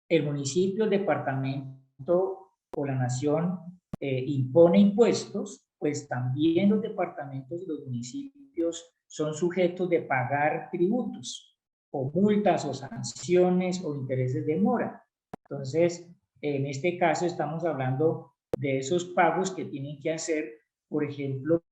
el municipio, el departamento o la nación impone impuestos, pues también los departamentos y los municipios son sujetos de pagar tributos. o multas o sanciones o intereses de mora. Entonces, en este caso estamos hablando de esos pagos que tienen que hacer, por ejemplo,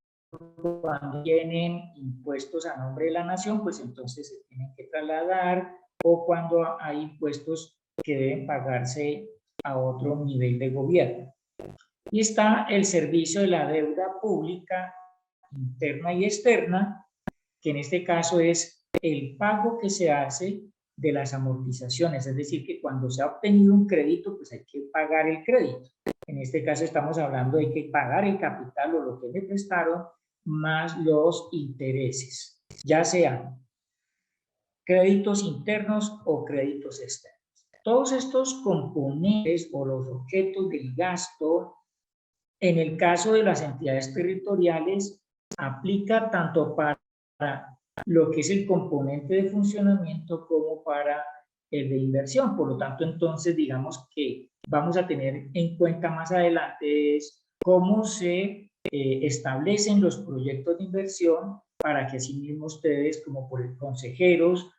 cuando tienen impuestos a nombre de la nación, pues entonces se tienen que trasladar, o cuando hay impuestos que deben pagarse a otro nivel de gobierno. Y está el servicio de la deuda pública interna y externa, que en este caso es el pago que se hace de las amortizaciones, es decir, que cuando se ha obtenido un crédito, pues hay que pagar el crédito. En este caso estamos hablando de que pagar el capital o lo que me prestaron, más los intereses, ya sean créditos internos o créditos externos. Todos estos componentes o los objetos del gasto, en el caso de las entidades territoriales, aplica tanto para lo que es el componente de funcionamiento como para el de inversión. Por lo tanto, entonces, digamos que vamos a tener en cuenta más adelante es cómo se establecen los proyectos de inversión para que asimismo ustedes, como por consejeros,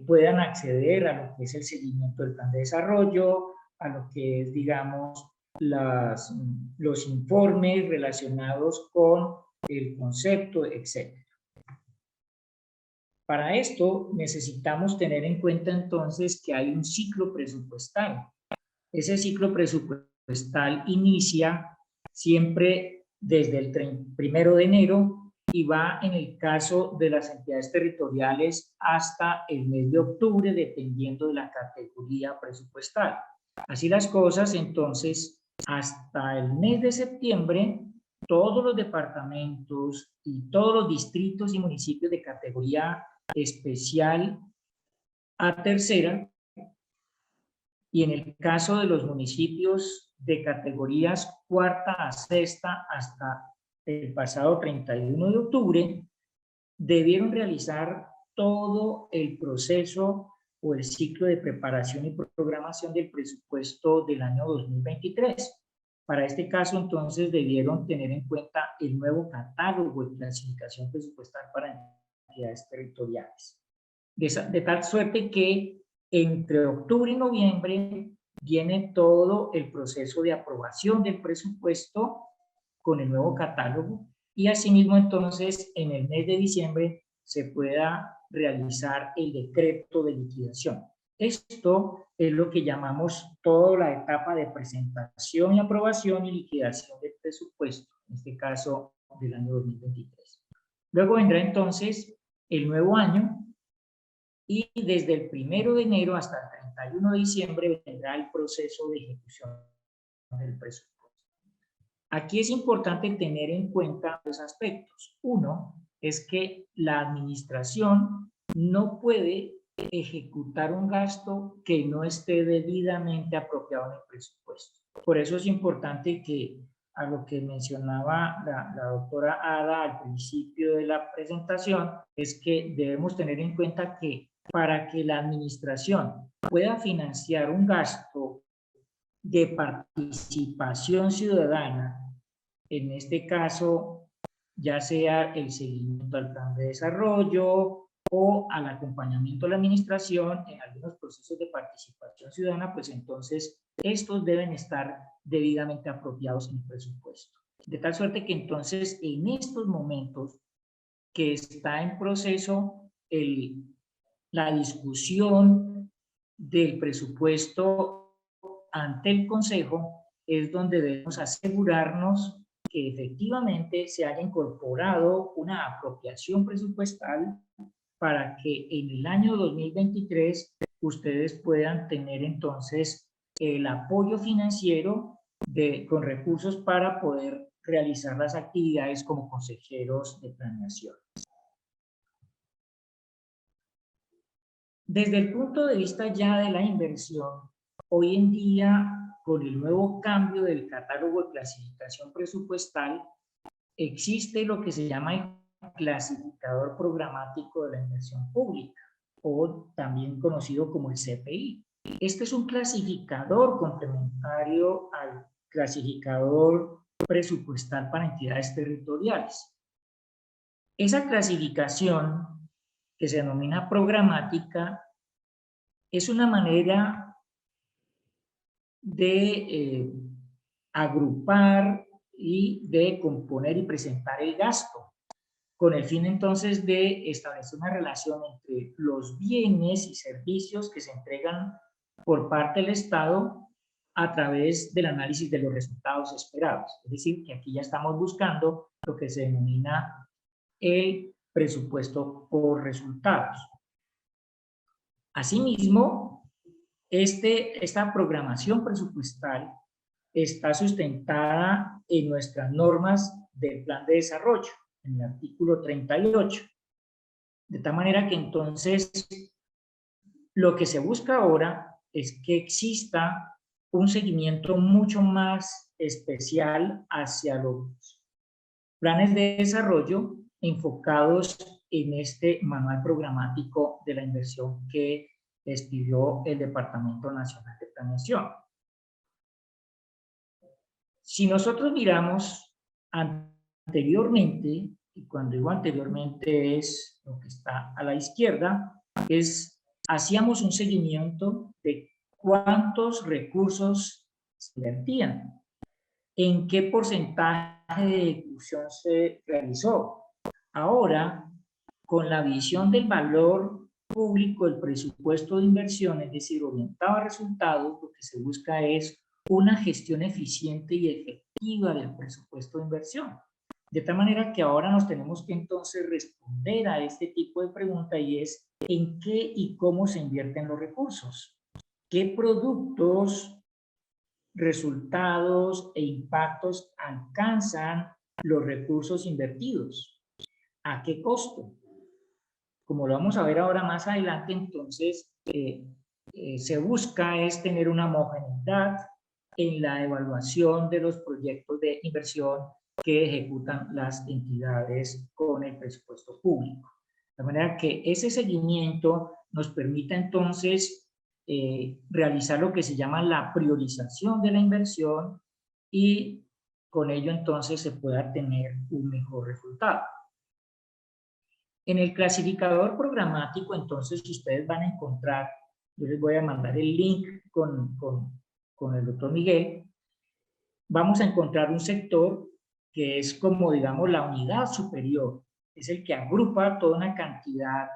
puedan acceder a lo que es el seguimiento del plan de desarrollo, a lo que es, digamos, los informes relacionados con el concepto, etc. Para esto necesitamos tener en cuenta entonces que hay un ciclo presupuestal. Ese ciclo presupuestal inicia siempre desde el 1 de enero y va, en el caso de las entidades territoriales, hasta el mes de octubre, dependiendo de la categoría presupuestal. Así las cosas, entonces, hasta el mes de septiembre, todos los departamentos y todos los distritos y municipios de categoría especial a tercera, y en el caso de los municipios de categorías cuarta a sexta hasta el pasado 31 de octubre, debieron realizar todo el proceso o el ciclo de preparación y programación del presupuesto del año 2023. Para este caso, entonces, debieron tener en cuenta el nuevo catálogo de clasificación presupuestal para entidades territoriales. De tal suerte que entre octubre y noviembre viene todo el proceso de aprobación del presupuesto con el nuevo catálogo, y asimismo entonces en el mes de diciembre se pueda realizar el decreto de liquidación. Esto es lo que llamamos toda la etapa de presentación y aprobación y liquidación del presupuesto, en este caso del año 2023. Luego vendrá entonces el nuevo año, y desde el 1 de enero hasta el 31 de diciembre vendrá el proceso de ejecución del presupuesto. Aquí es importante tener en cuenta dos aspectos. Uno es que la administración no puede ejecutar un gasto que no esté debidamente apropiado en el presupuesto. Por eso es importante que, a lo que mencionaba la doctora Ada al principio de la presentación, es que debemos tener en cuenta que para que la administración pueda financiar un gasto de participación ciudadana, en este caso, ya sea el seguimiento al plan de desarrollo o al acompañamiento de la administración en algunos procesos de participación ciudadana, pues entonces estos deben estar debidamente apropiados en el presupuesto. De tal suerte que entonces en estos momentos que está en proceso la discusión del presupuesto ante el Consejo, es donde debemos asegurarnos que efectivamente se haya incorporado una apropiación presupuestal para que en el año 2023 ustedes puedan tener entonces el apoyo financiero con recursos para poder realizar las actividades como consejeros de planeación. Desde el punto de vista ya de la inversión, hoy en día, con el nuevo cambio del catálogo de clasificación presupuestal, existe lo que se llama el clasificador programático de la inversión pública, o también conocido como el CPI. Este es un clasificador complementario al clasificador presupuestal para entidades territoriales. Esa clasificación, que se denomina programática, es una manera de agrupar y de componer y presentar el gasto, con el fin entonces de establecer una relación entre los bienes y servicios que se entregan por parte del Estado a través del análisis de los resultados esperados. Es decir, que aquí ya estamos buscando lo que se denomina el presupuesto por resultados. Asimismo, esta programación presupuestal está sustentada en nuestras normas del plan de desarrollo, en el artículo 38. De tal manera que entonces lo que se busca ahora es que exista un seguimiento mucho más especial hacia los planes de desarrollo enfocados en este manual programático de la inversión que expidió el Departamento Nacional de Planeación. Si nosotros miramos anteriormente, y cuando digo anteriormente es lo que está a la izquierda, hacíamos un seguimiento de cuántos recursos se invertían, en qué porcentaje de ejecución se realizó. Ahora, con la visión del valor público del presupuesto de inversión, es decir, orientado a resultados, lo que se busca es una gestión eficiente y efectiva del presupuesto de inversión. De tal manera que ahora nos tenemos que entonces responder a este tipo de pregunta, y es ¿en qué y cómo se invierten los recursos? ¿Qué productos, resultados e impactos alcanzan los recursos invertidos? ¿A qué costo? Como lo vamos a ver ahora más adelante, entonces se busca es tener una homogeneidad en la evaluación de los proyectos de inversión que ejecutan las entidades con el presupuesto público. De manera que ese seguimiento nos permita entonces realizar lo que se llama la priorización de la inversión, y con ello entonces se pueda tener un mejor resultado. En el clasificador programático entonces ustedes van a encontrar, yo les voy a mandar el link con el doctor Miguel, vamos a encontrar un sector que es como, digamos, la unidad superior, es el que agrupa toda una cantidad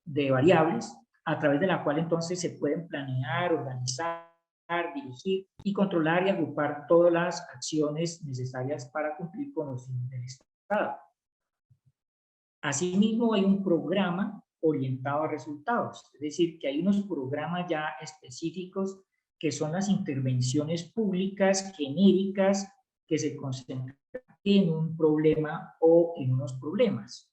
de variables a través de la cual entonces se pueden planear, organizar, dirigir y controlar y agrupar todas las acciones necesarias para cumplir con los fines del Estado. Asimismo, hay un programa orientado a resultados, es decir, que hay unos programas ya específicos que son las intervenciones públicas genéricas que se concentran en un problema o en unos problemas,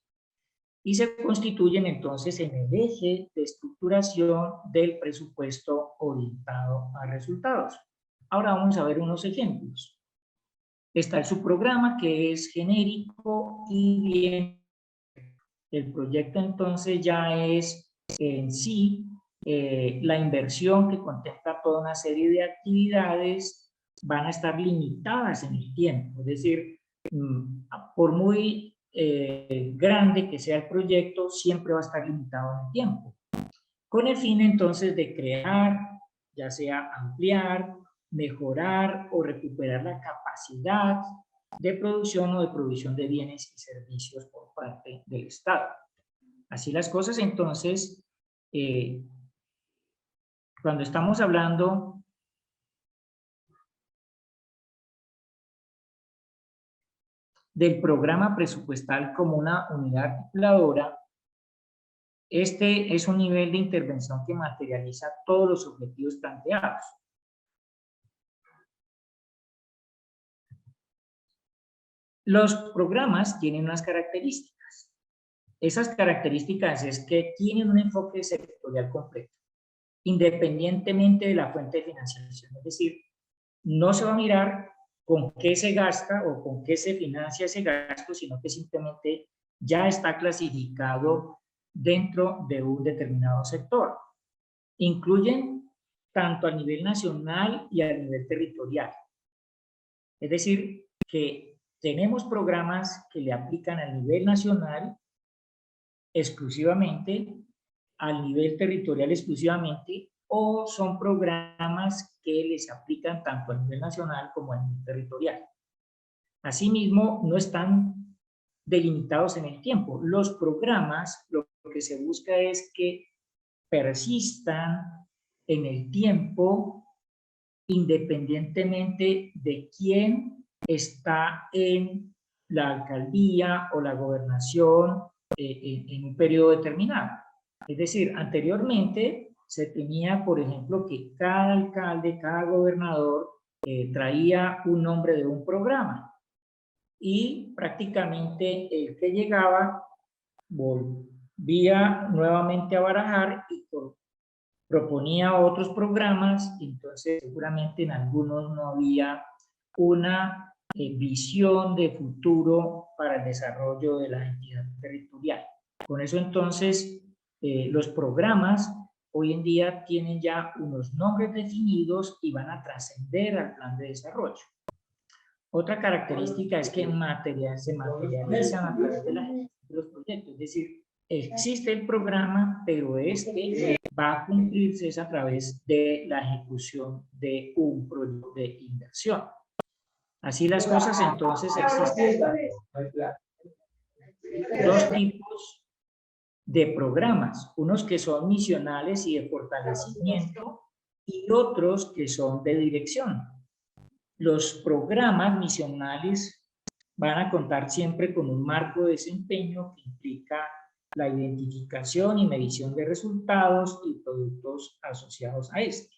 y se constituyen entonces en el eje de estructuración del presupuesto orientado a resultados. Ahora vamos a ver unos ejemplos. Está el subprograma, que es genérico y bien. El proyecto entonces ya es en sí la inversión, que contempla toda una serie de actividades, van a estar limitadas en el tiempo, es decir, por muy grande que sea el proyecto, siempre va a estar limitado en el tiempo, con el fin entonces de crear, ya sea ampliar, mejorar o recuperar la capacidad de producción o de provisión de bienes y servicios por parte del Estado. Así las cosas, entonces, cuando estamos hablando del programa presupuestal como una unidad articuladora, este es un nivel de intervención que materializa todos los objetivos planteados. Los programas tienen unas características. Esas características es que tienen un enfoque sectorial completo, independientemente de la fuente de financiación. Es decir, no se va a mirar con qué se gasta o con qué se financia ese gasto, sino que simplemente ya está clasificado dentro de un determinado sector. Incluyen tanto a nivel nacional y a nivel territorial. Es decir, que tenemos programas que le aplican a nivel nacional exclusivamente, al nivel territorial exclusivamente, o son programas que les aplican tanto a nivel nacional como a nivel territorial. Asimismo, no están delimitados en el tiempo. Los programas, lo que se busca es que persistan en el tiempo, independientemente de quién está en la alcaldía o la gobernación en un periodo determinado. Es decir, anteriormente se tenía, por ejemplo, que cada alcalde, cada gobernador traía un nombre de un programa y prácticamente el que llegaba volvía nuevamente a barajar y proponía otros programas, entonces seguramente en algunos no había una visión de futuro para el desarrollo de la entidad territorial. Con eso entonces los programas hoy en día tienen ya unos nombres definidos y van a trascender al plan de desarrollo. Otra característica es que se materializan a través de los proyectos, es decir, existe el programa, pero este va a cumplirse a través de la ejecución de un proyecto de inversión. Así las cosas, entonces existen dos tipos de programas, unos que son misionales y de fortalecimiento y otros que son de dirección. Los programas misionales van a contar siempre con un marco de desempeño que implica la identificación y medición de resultados y productos asociados a este.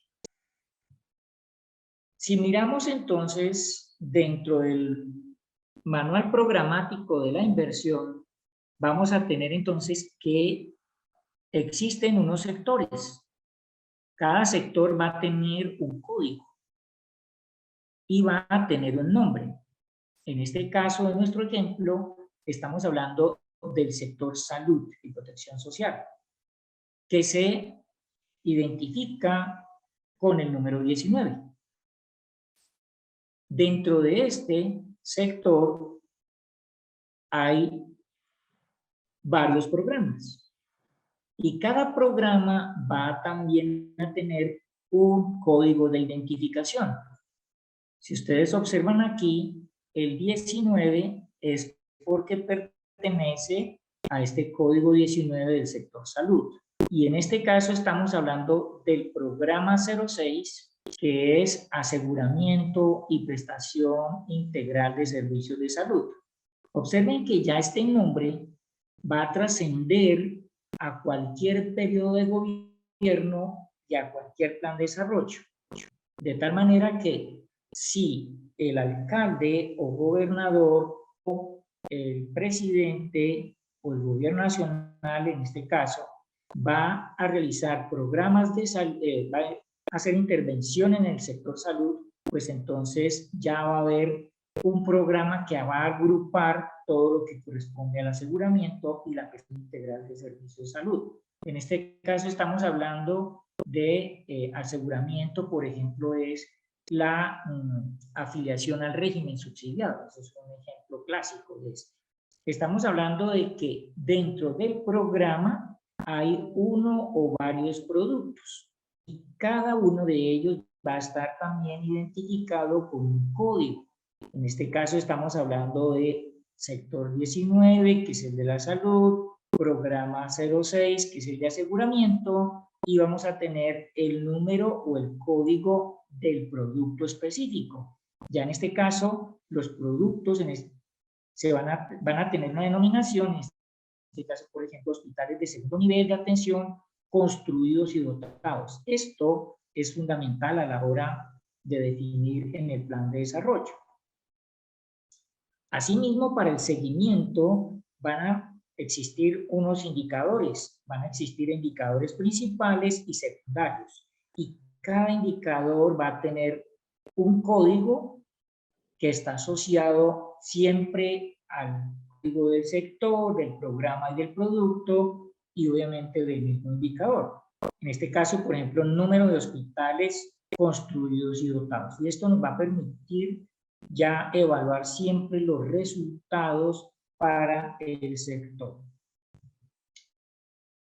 Si miramos entonces dentro del manual programático de la inversión, vamos a tener entonces que existen unos sectores. Cada sector va a tener un código y va a tener un nombre. En este caso, en nuestro ejemplo, estamos hablando del sector salud y protección social, que se identifica con el número 19. Dentro de este sector hay varios programas y cada programa va también a tener un código de identificación. Si ustedes observan aquí, el 19 es porque pertenece a este código 19 del sector salud. Y en este caso estamos hablando del programa 06, que es aseguramiento y prestación integral de servicios de salud. Observen que ya este nombre va a trascender a cualquier periodo de gobierno y a cualquier plan de desarrollo. De tal manera que si el alcalde o gobernador o el presidente o el gobierno nacional, en este caso, va a realizar programas de salud, va a hacer intervención en el sector salud, pues entonces ya va a haber un programa que va a agrupar todo lo que corresponde al aseguramiento y la prestación integral de servicios de salud. En este caso estamos hablando de aseguramiento, por ejemplo, es la afiliación al régimen subsidiado. Eso es un ejemplo clásico de esto. Estamos hablando de que dentro del programa hay uno o varios productos y cada uno de ellos va a estar también identificado con un código. En este caso estamos hablando de sector 19, que es el de la salud, programa 06, que es el de aseguramiento, y vamos a tener el número o el código del producto específico. Ya en este caso, los productos van a tener una denominación, en este caso, por ejemplo, hospitales de segundo nivel de atención construidos y dotados. Esto es fundamental a la hora de definir en el plan de desarrollo. Asimismo, para el seguimiento van a existir unos indicadores, van a existir indicadores principales y secundarios, y cada indicador va a tener un código que está asociado siempre al código del sector, del programa y del producto, y obviamente del mismo indicador. En este caso, por ejemplo, número de hospitales construidos y dotados, y esto nos va a permitir ya evaluar siempre los resultados para el sector.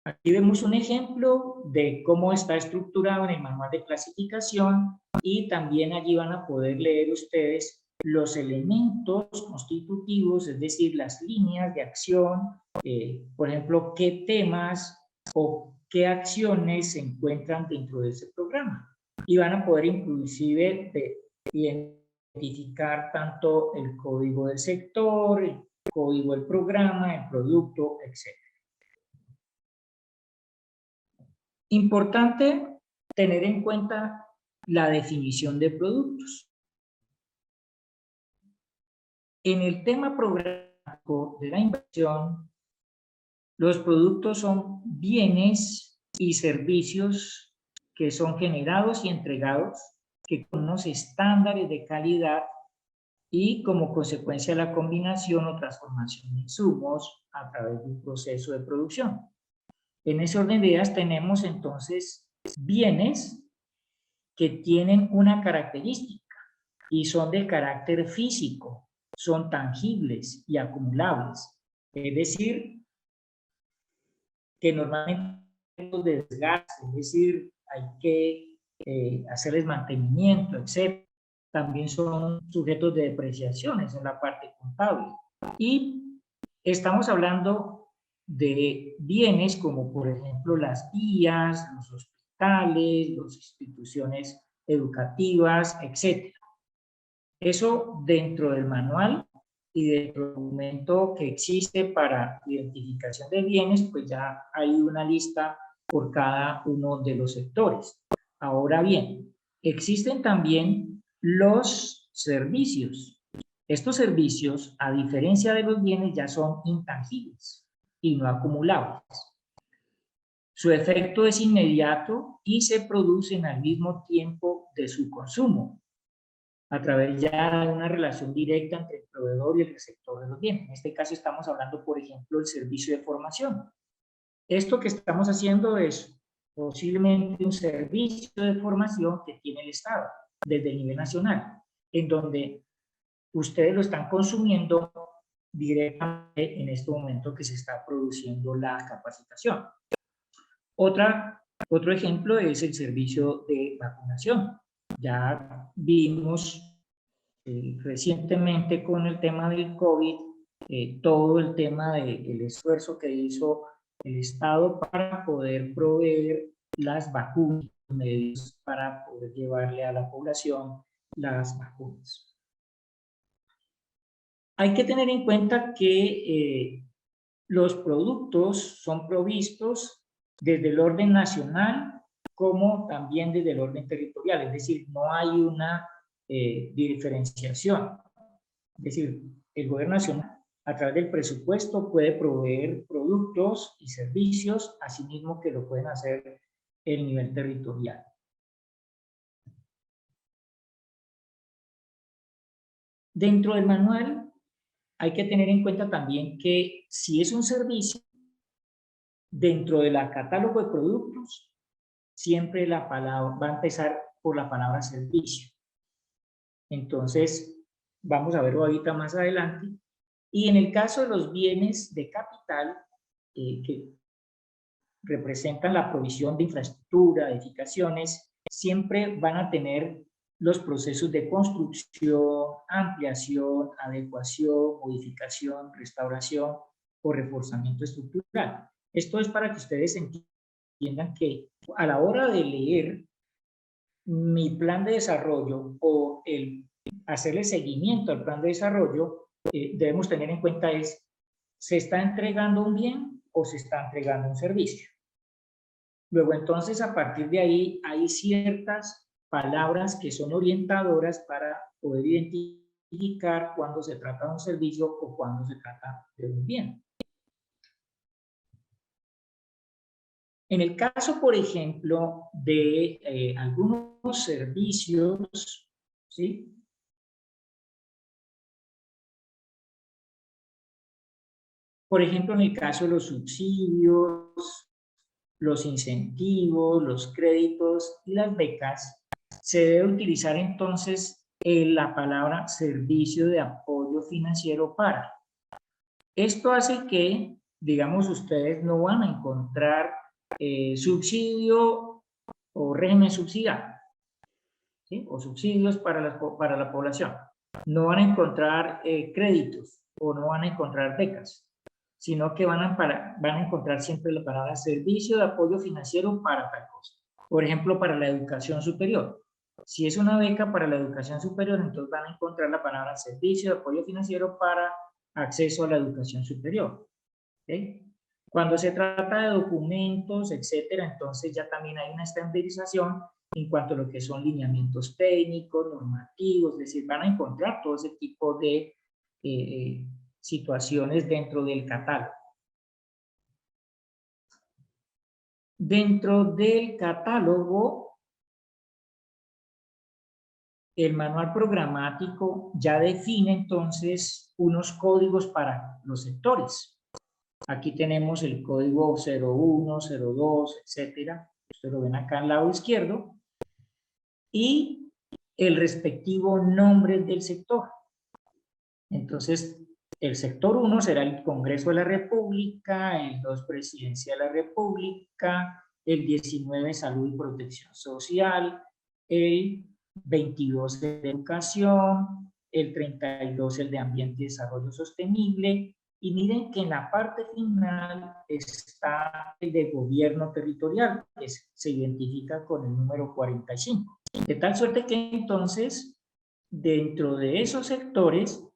Aquí vemos un ejemplo de cómo está estructurado en el manual de clasificación y también allí van a poder leer ustedes los elementos constitutivos, es decir, las líneas de acción, por ejemplo, qué temas o qué acciones se encuentran dentro de ese programa. Y van a poder inclusive identificar tanto el código del sector, el código del programa, el producto, etc. Importante tener en cuenta la definición de productos. En el tema programático de la inversión, los productos son bienes y servicios que son generados y entregados, que con unos estándares de calidad y como consecuencia la combinación o transformación de insumos a través de un proceso de producción. En ese orden de ideas tenemos entonces bienes que tienen una característica y son de carácter físico, son tangibles y acumulables. Es decir, que normalmente de desgaste, es decir, hay que hacerles mantenimiento, etc. También son sujetos de depreciaciones en la parte contable. Y estamos hablando de bienes como por ejemplo las vías, los hospitales, las instituciones educativas, etc. Eso dentro del manual y dentro del documento que existe para identificación de bienes, pues ya hay una lista por cada uno de los sectores. Ahora bien, existen también los servicios. Estos servicios, a diferencia de los bienes, ya son intangibles y no acumulables. Su efecto es inmediato y se producen al mismo tiempo de su consumo, a través ya de una relación directa entre el proveedor y el receptor de los bienes. En este caso estamos hablando, por ejemplo, del servicio de formación. Esto que estamos haciendo es posiblemente un servicio de formación que tiene el Estado desde el nivel nacional, en donde ustedes lo están consumiendo directamente en este momento que se está produciendo la capacitación. Otro ejemplo es el servicio de vacunación. Ya vimos recientemente con el tema del COVID, todo el tema del esfuerzo que hizo el Estado para poder proveer las vacunas, medios para poder llevarle a la población las vacunas. Hay que tener en cuenta que los productos son provistos desde el orden nacional como también desde el orden territorial, es decir, no hay una diferenciación. Es decir, el gobierno nacional a través del presupuesto puede proveer productos y servicios, asimismo que lo pueden hacer el nivel territorial. Dentro del manual hay que tener en cuenta también que si es un servicio, dentro del catálogo de productos, siempre la palabra va a empezar por la palabra servicio. Entonces, vamos a verlo ahorita más adelante. Y en el caso de los bienes de capital, que representan la provisión de infraestructura, edificaciones, siempre van a tener los procesos de construcción, ampliación, adecuación, modificación, restauración o reforzamiento estructural. Esto es para que ustedes entiendan que a la hora de leer mi plan de desarrollo o el hacerle seguimiento al plan de desarrollo, debemos tener en cuenta es, ¿se está entregando un bien o se está entregando un servicio? Luego entonces a partir de ahí hay ciertas palabras que son orientadoras para poder identificar cuando se trata de un servicio o cuando se trata de un bien. En el caso, por ejemplo, de algunos servicios, ¿sí? Por ejemplo, en el caso de los subsidios, los incentivos, los créditos y las becas, se debe utilizar entonces la palabra servicio de apoyo financiero para. Esto hace que digamos, ustedes no van a encontrar subsidio o régimen subsidiado, ¿sí? O subsidios para la población. No van a encontrar créditos o no van a encontrar becas, sino que van a encontrar siempre la palabra servicio de apoyo financiero para tal cosa. Por ejemplo, para la educación superior. Si es una beca para la educación superior, entonces van a encontrar la palabra servicio de apoyo financiero para acceso a la educación superior. ¿Okay? Cuando se trata de documentos, etcétera, entonces ya también hay una estandarización en cuanto a lo que son lineamientos técnicos, normativos, es decir, van a encontrar todo ese tipo de situaciones dentro del catálogo. Dentro del catálogo, el manual programático ya define entonces unos códigos para los sectores. Aquí tenemos el código 01, 02, etcétera. Ustedes lo ven acá al lado izquierdo. Y el respectivo nombre del sector. Entonces, el sector 1 será el Congreso de la República, el 2 Presidencia de la República, el 19 Salud y Protección Social, el 22 de Educación, el 32 el de Ambiente y Desarrollo Sostenible, y miren que en la parte final está el de Gobierno Territorial, que se identifica con el número 45. De tal suerte que entonces, dentro de esos sectores,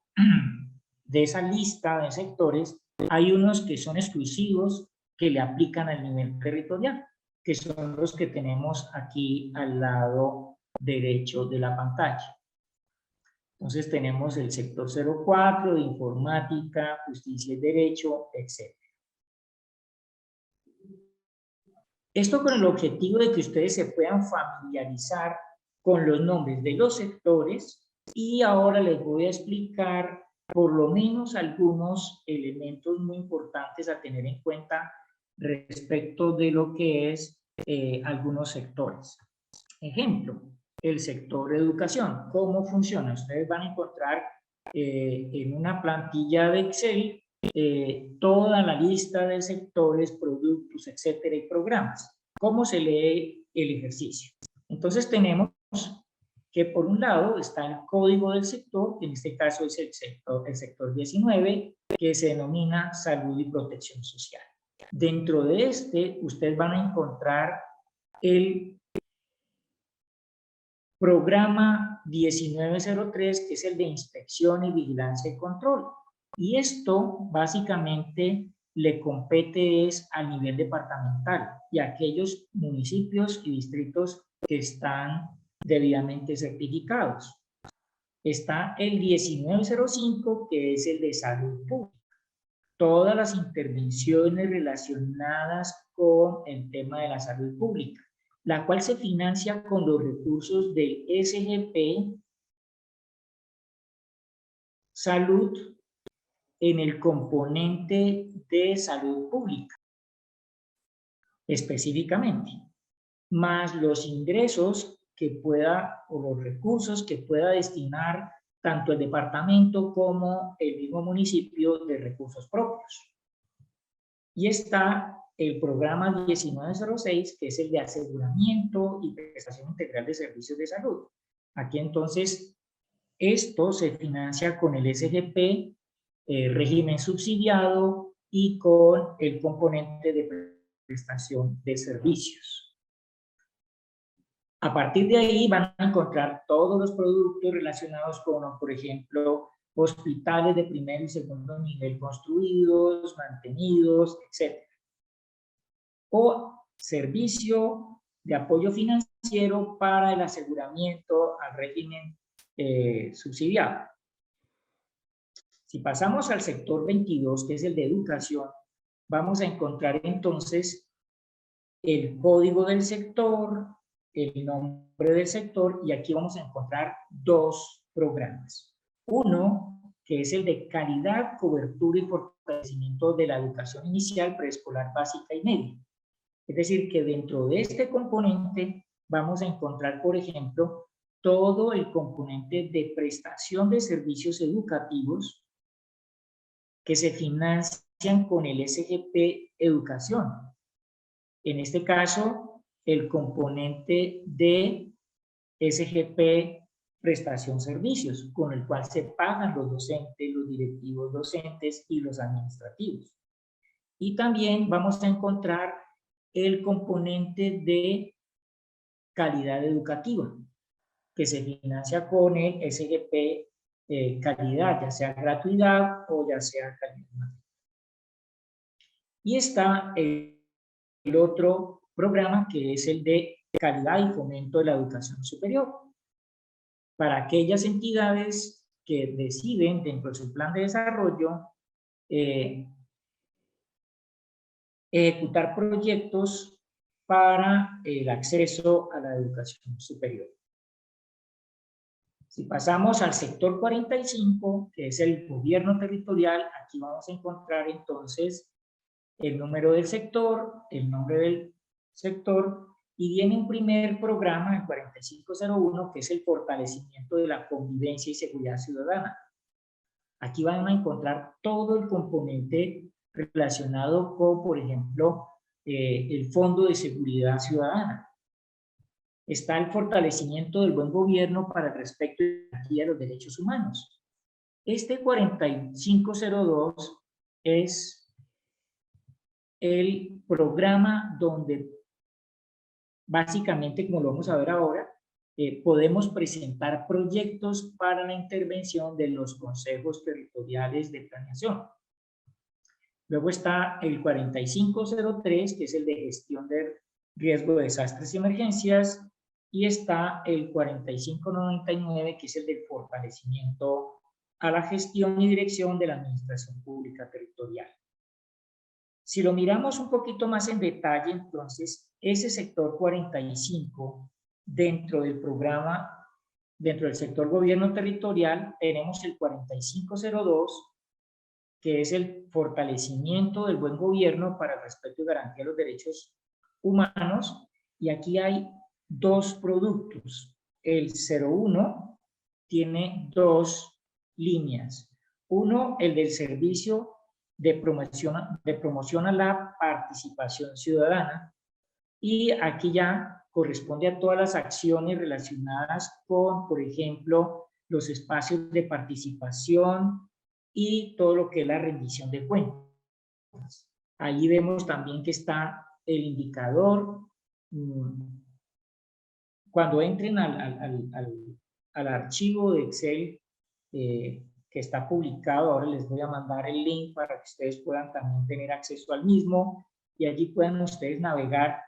de esa lista de sectores, hay unos que son exclusivos que le aplican al nivel territorial, que son los que tenemos aquí al lado derecho de la pantalla. Entonces tenemos el sector 04 de informática, justicia y derecho, etc. Esto con el objetivo de que ustedes se puedan familiarizar con los nombres de los sectores, y ahora les voy a explicar por lo menos algunos elementos muy importantes a tener en cuenta respecto de lo que es algunos sectores. Ejemplo, el sector educación. ¿Cómo funciona? Ustedes van a encontrar en una plantilla de Excel toda la lista de sectores, productos, etcétera, y programas. ¿Cómo se lee el ejercicio? Entonces tenemos que por un lado está el código del sector, que en este caso es el sector 19, que se denomina salud y protección social. Dentro de este, ustedes van a encontrar el programa 1903, que es el de inspección y vigilancia y control. Y esto básicamente le compete es a nivel departamental y a aquellos municipios y distritos que están debidamente certificados. Está el 1905, que es el de salud pública. Todas las intervenciones relacionadas con el tema de la salud pública, la cual se financia con los recursos del SGP Salud en el componente de salud pública, específicamente, más los ingresos que pueda, o los recursos que pueda destinar tanto el departamento como el mismo municipio de recursos propios. Y está el programa 1906, que es el de aseguramiento y prestación integral de servicios de salud. Aquí entonces, esto se financia con el SGP, régimen subsidiado, y con el componente de prestación de servicios. A partir de ahí van a encontrar todos los productos relacionados con, por ejemplo, hospitales de primer y segundo nivel construidos, mantenidos, etc. O servicio de apoyo financiero para el aseguramiento al régimen subsidiado. Si pasamos al sector 22, que es el de educación, vamos a encontrar entonces el código del sector, el nombre del sector, y aquí vamos a encontrar dos programas. Uno, que es el de calidad, cobertura y fortalecimiento de la educación inicial, preescolar, básica y media. Es decir, que dentro de este componente vamos a encontrar, por ejemplo, todo el componente de prestación de servicios educativos que se financia con el SGP Educación. En este caso, el componente de SGP Prestación Servicios, con el cual se pagan los docentes, los directivos docentes y los administrativos. Y también vamos a encontrar el componente de calidad educativa, que se financia con el SGP calidad, ya sea gratuidad o ya sea calidad. Y está el otro programa que es el de calidad y fomento de la educación superior. Para aquellas entidades que deciden dentro de su plan de desarrollo ejecutar proyectos para el acceso a la educación superior. Si pasamos al sector 45, que es el gobierno territorial, aquí vamos a encontrar entonces el número del sector, el nombre del sector, y viene un primer programa, el 4501, que es el fortalecimiento de la convivencia y seguridad ciudadana. Aquí van a encontrar todo el componente relacionado con, por ejemplo, el Fondo de Seguridad Ciudadana. Está el fortalecimiento del buen gobierno para el respeto y a los derechos humanos. Este 4502 es el programa donde básicamente, como lo vamos a ver ahora, podemos presentar proyectos para la intervención de los consejos territoriales de planeación. Luego está el 4503, que es el de gestión de riesgo de desastres y emergencias, y está el 4599, que es el de fortalecimiento a la gestión y dirección de la administración pública territorial. Si lo miramos un poquito más en detalle, entonces, ese sector 45, dentro del programa, dentro del sector gobierno territorial, tenemos el 4502, que es el fortalecimiento del buen gobierno para el respeto y garantía de los derechos humanos, y aquí hay dos productos. El 01 tiene dos líneas. Uno, el del servicio de promoción a la participación ciudadana, y aquí ya corresponde a todas las acciones relacionadas con, por ejemplo, los espacios de participación y todo lo que es la rendición de cuentas. Ahí vemos también que está el indicador. Cuando entren al archivo de Excel que está publicado, ahora les voy a mandar el link para que ustedes puedan también tener acceso al mismo, y allí puedan ustedes navegar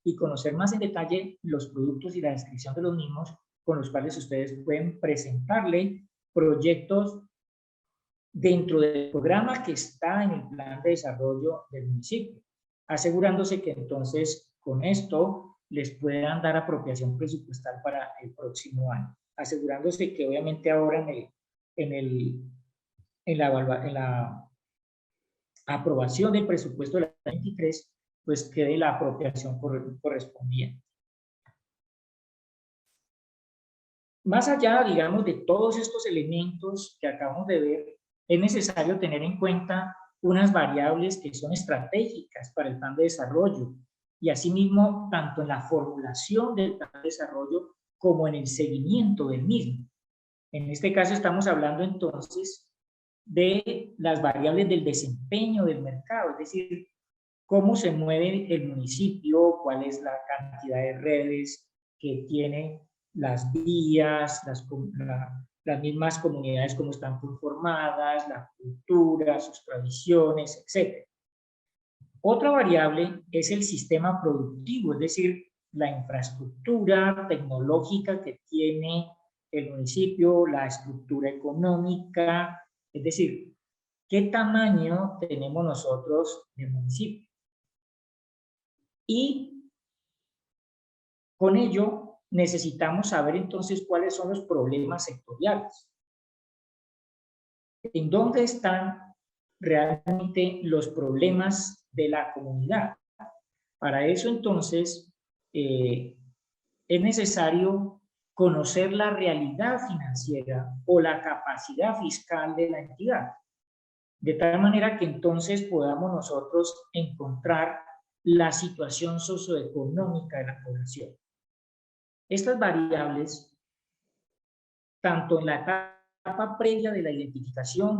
y conocer más en detalle los productos y la descripción de los mismos, con los cuales ustedes pueden presentarle proyectos dentro del programa que está en el plan de desarrollo del municipio, asegurándose que entonces con esto les puedan dar apropiación presupuestal para el próximo año, asegurándose que obviamente ahora en la aprobación del presupuesto de la 23, pues quede la apropiación correspondiente. Más allá, digamos, de todos estos elementos que acabamos de ver, es necesario tener en cuenta unas variables que son estratégicas para el plan de desarrollo, y asimismo, tanto en la formulación del plan de desarrollo como en el seguimiento del mismo. En este caso estamos hablando entonces de las variables del desempeño del mercado, es decir, cómo se mueve el municipio, cuál es la cantidad de redes que tiene, las vías, las mismas comunidades, cómo están conformadas, la cultura, sus tradiciones, etc. Otra variable es el sistema productivo, es decir, la infraestructura tecnológica que tiene el municipio, la estructura económica, es decir, qué tamaño tenemos nosotros de municipio. Y con ello necesitamos saber entonces cuáles son los problemas sectoriales. ¿En dónde están realmente los problemas de la comunidad? Para eso entonces es necesario conocer la realidad financiera o la capacidad fiscal de la entidad. de tal manera que entonces podamos nosotros encontrar la situación socioeconómica de la población. Estas variables, tanto en la etapa previa de la identificación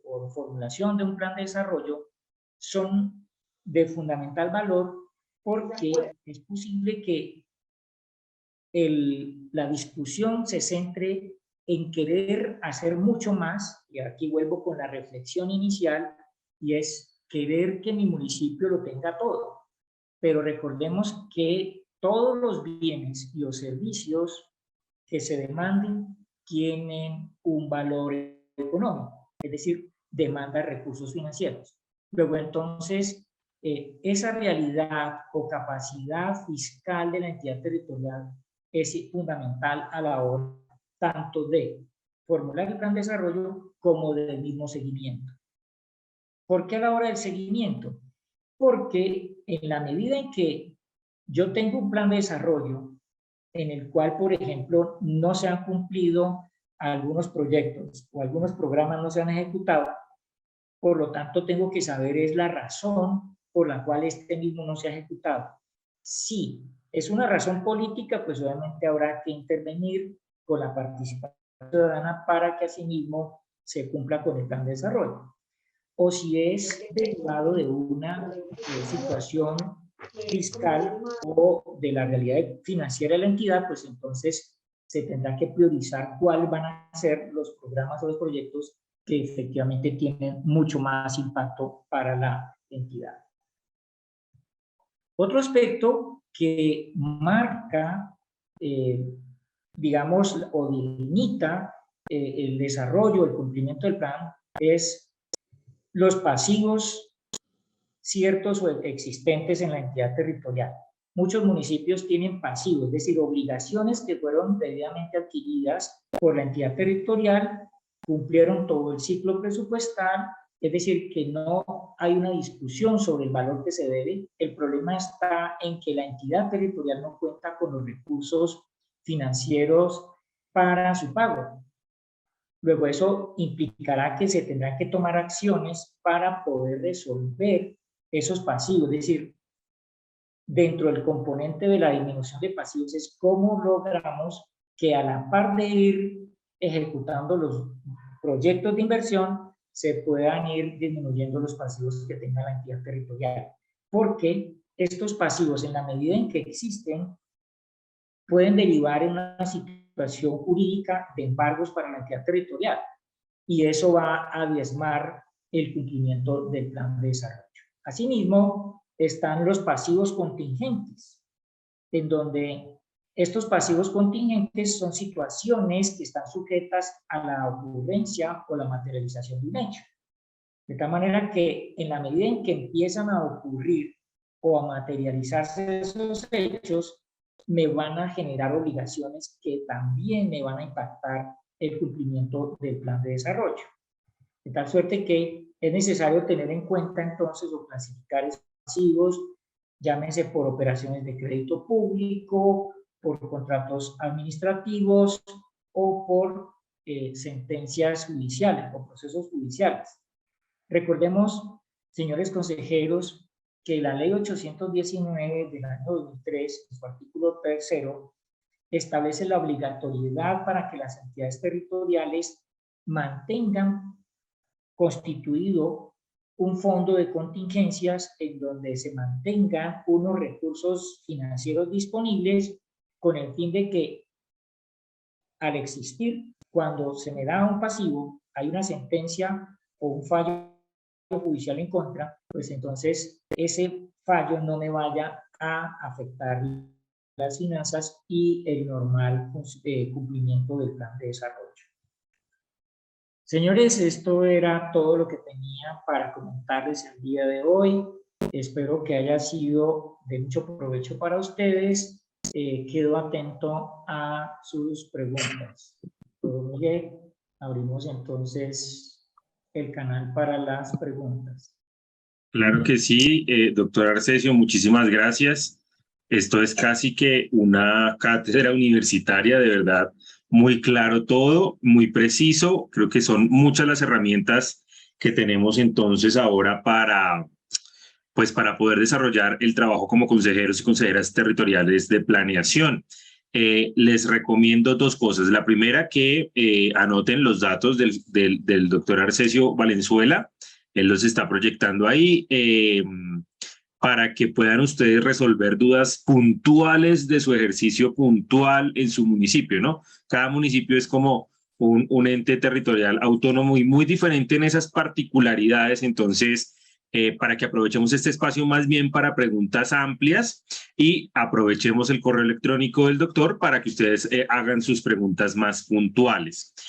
o formulación de un plan de desarrollo, son de fundamental valor porque es posible que la discusión se centre en querer hacer mucho más, y aquí vuelvo con la reflexión inicial, y es querer que mi municipio lo tenga todo. Pero recordemos que todos los bienes y los servicios que se demanden tienen un valor económico, es decir, demanda recursos financieros. Luego entonces, esa realidad o capacidad fiscal de la entidad territorial es fundamental a la hora tanto de formular el plan de desarrollo como del mismo seguimiento. ¿Por qué a la hora del seguimiento? Porque en la medida en que yo tengo un plan de desarrollo en el cual, por ejemplo, no se han cumplido algunos proyectos o algunos programas no se han ejecutado, por lo tanto tengo que saber es la razón por la cual este mismo no se ha ejecutado. Si es una razón política, pues obviamente habrá que intervenir con la participación ciudadana para que asimismo se cumpla con el plan de desarrollo. O si es derivado de una situación fiscal o de la realidad financiera de la entidad, pues entonces se tendrá que priorizar cuáles van a ser los programas o los proyectos que efectivamente tienen mucho más impacto para la entidad. Otro aspecto que marca, digamos, o delimita el desarrollo, el cumplimiento del plan, es los pasivos ciertos o existentes en la entidad territorial. Muchos municipios tienen pasivos, es decir, obligaciones que fueron debidamente adquiridas por la entidad territorial, cumplieron todo el ciclo presupuestal, es decir, que no hay una discusión sobre el valor que se debe. El problema está en que la entidad territorial no cuenta con los recursos financieros para su pago. Luego eso implicará que se tendrán que tomar acciones para poder resolver esos pasivos, es decir, dentro del componente de la disminución de pasivos es cómo logramos que a la par de ir ejecutando los proyectos de inversión se puedan ir disminuyendo los pasivos que tenga la entidad territorial, porque estos pasivos en la medida en que existen pueden derivar en una situación jurídica de embargos para la entidad territorial y eso va a diezmar el cumplimiento del plan de desarrollo. Asimismo, están los pasivos contingentes, en donde estos pasivos contingentes son situaciones que están sujetas a la ocurrencia o la materialización de un hecho. De tal manera que en la medida en que empiezan a ocurrir o a materializarse esos hechos, me van a generar obligaciones que también me van a impactar el cumplimiento del plan de desarrollo. De tal suerte que es necesario tener en cuenta entonces o clasificar esos pasivos, llámense por operaciones de crédito público, por contratos administrativos o por sentencias judiciales o procesos judiciales. Recordemos, señores consejeros, que la ley 819 del año 2003, en su artículo 3º, establece la obligatoriedad para que las entidades territoriales mantengan constituido un fondo de contingencias en donde se mantengan unos recursos financieros disponibles con el fin de que al existir, cuando se me da un pasivo, hay una sentencia o un fallo judicial en contra, pues entonces ese fallo no me vaya a afectar las finanzas y el normal cumplimiento del plan de desarrollo. Señores, esto era todo lo que tenía para comentarles el día de hoy. Espero que haya sido de mucho provecho para ustedes. Quedo atento a sus preguntas. Miguel, abrimos entonces el canal para las preguntas. Claro que sí, doctor Arcesio, muchísimas gracias. Esto es casi que una cátedra universitaria, de verdad, muy claro todo, muy preciso. Creo que son muchas las herramientas que tenemos entonces ahora pues para poder desarrollar el trabajo como consejeros y consejeras territoriales de planeación. Les recomiendo dos cosas. La primera, que anoten los datos del doctor Arcesio Valenzuela. Él los está proyectando ahí para que puedan ustedes resolver dudas puntuales de su ejercicio puntual en su municipio, ¿no? Cada municipio es como un ente territorial autónomo y muy diferente en esas particularidades. Entonces, para que aprovechemos este espacio más bien para preguntas amplias y aprovechemos el correo electrónico del doctor para que ustedes hagan sus preguntas más puntuales.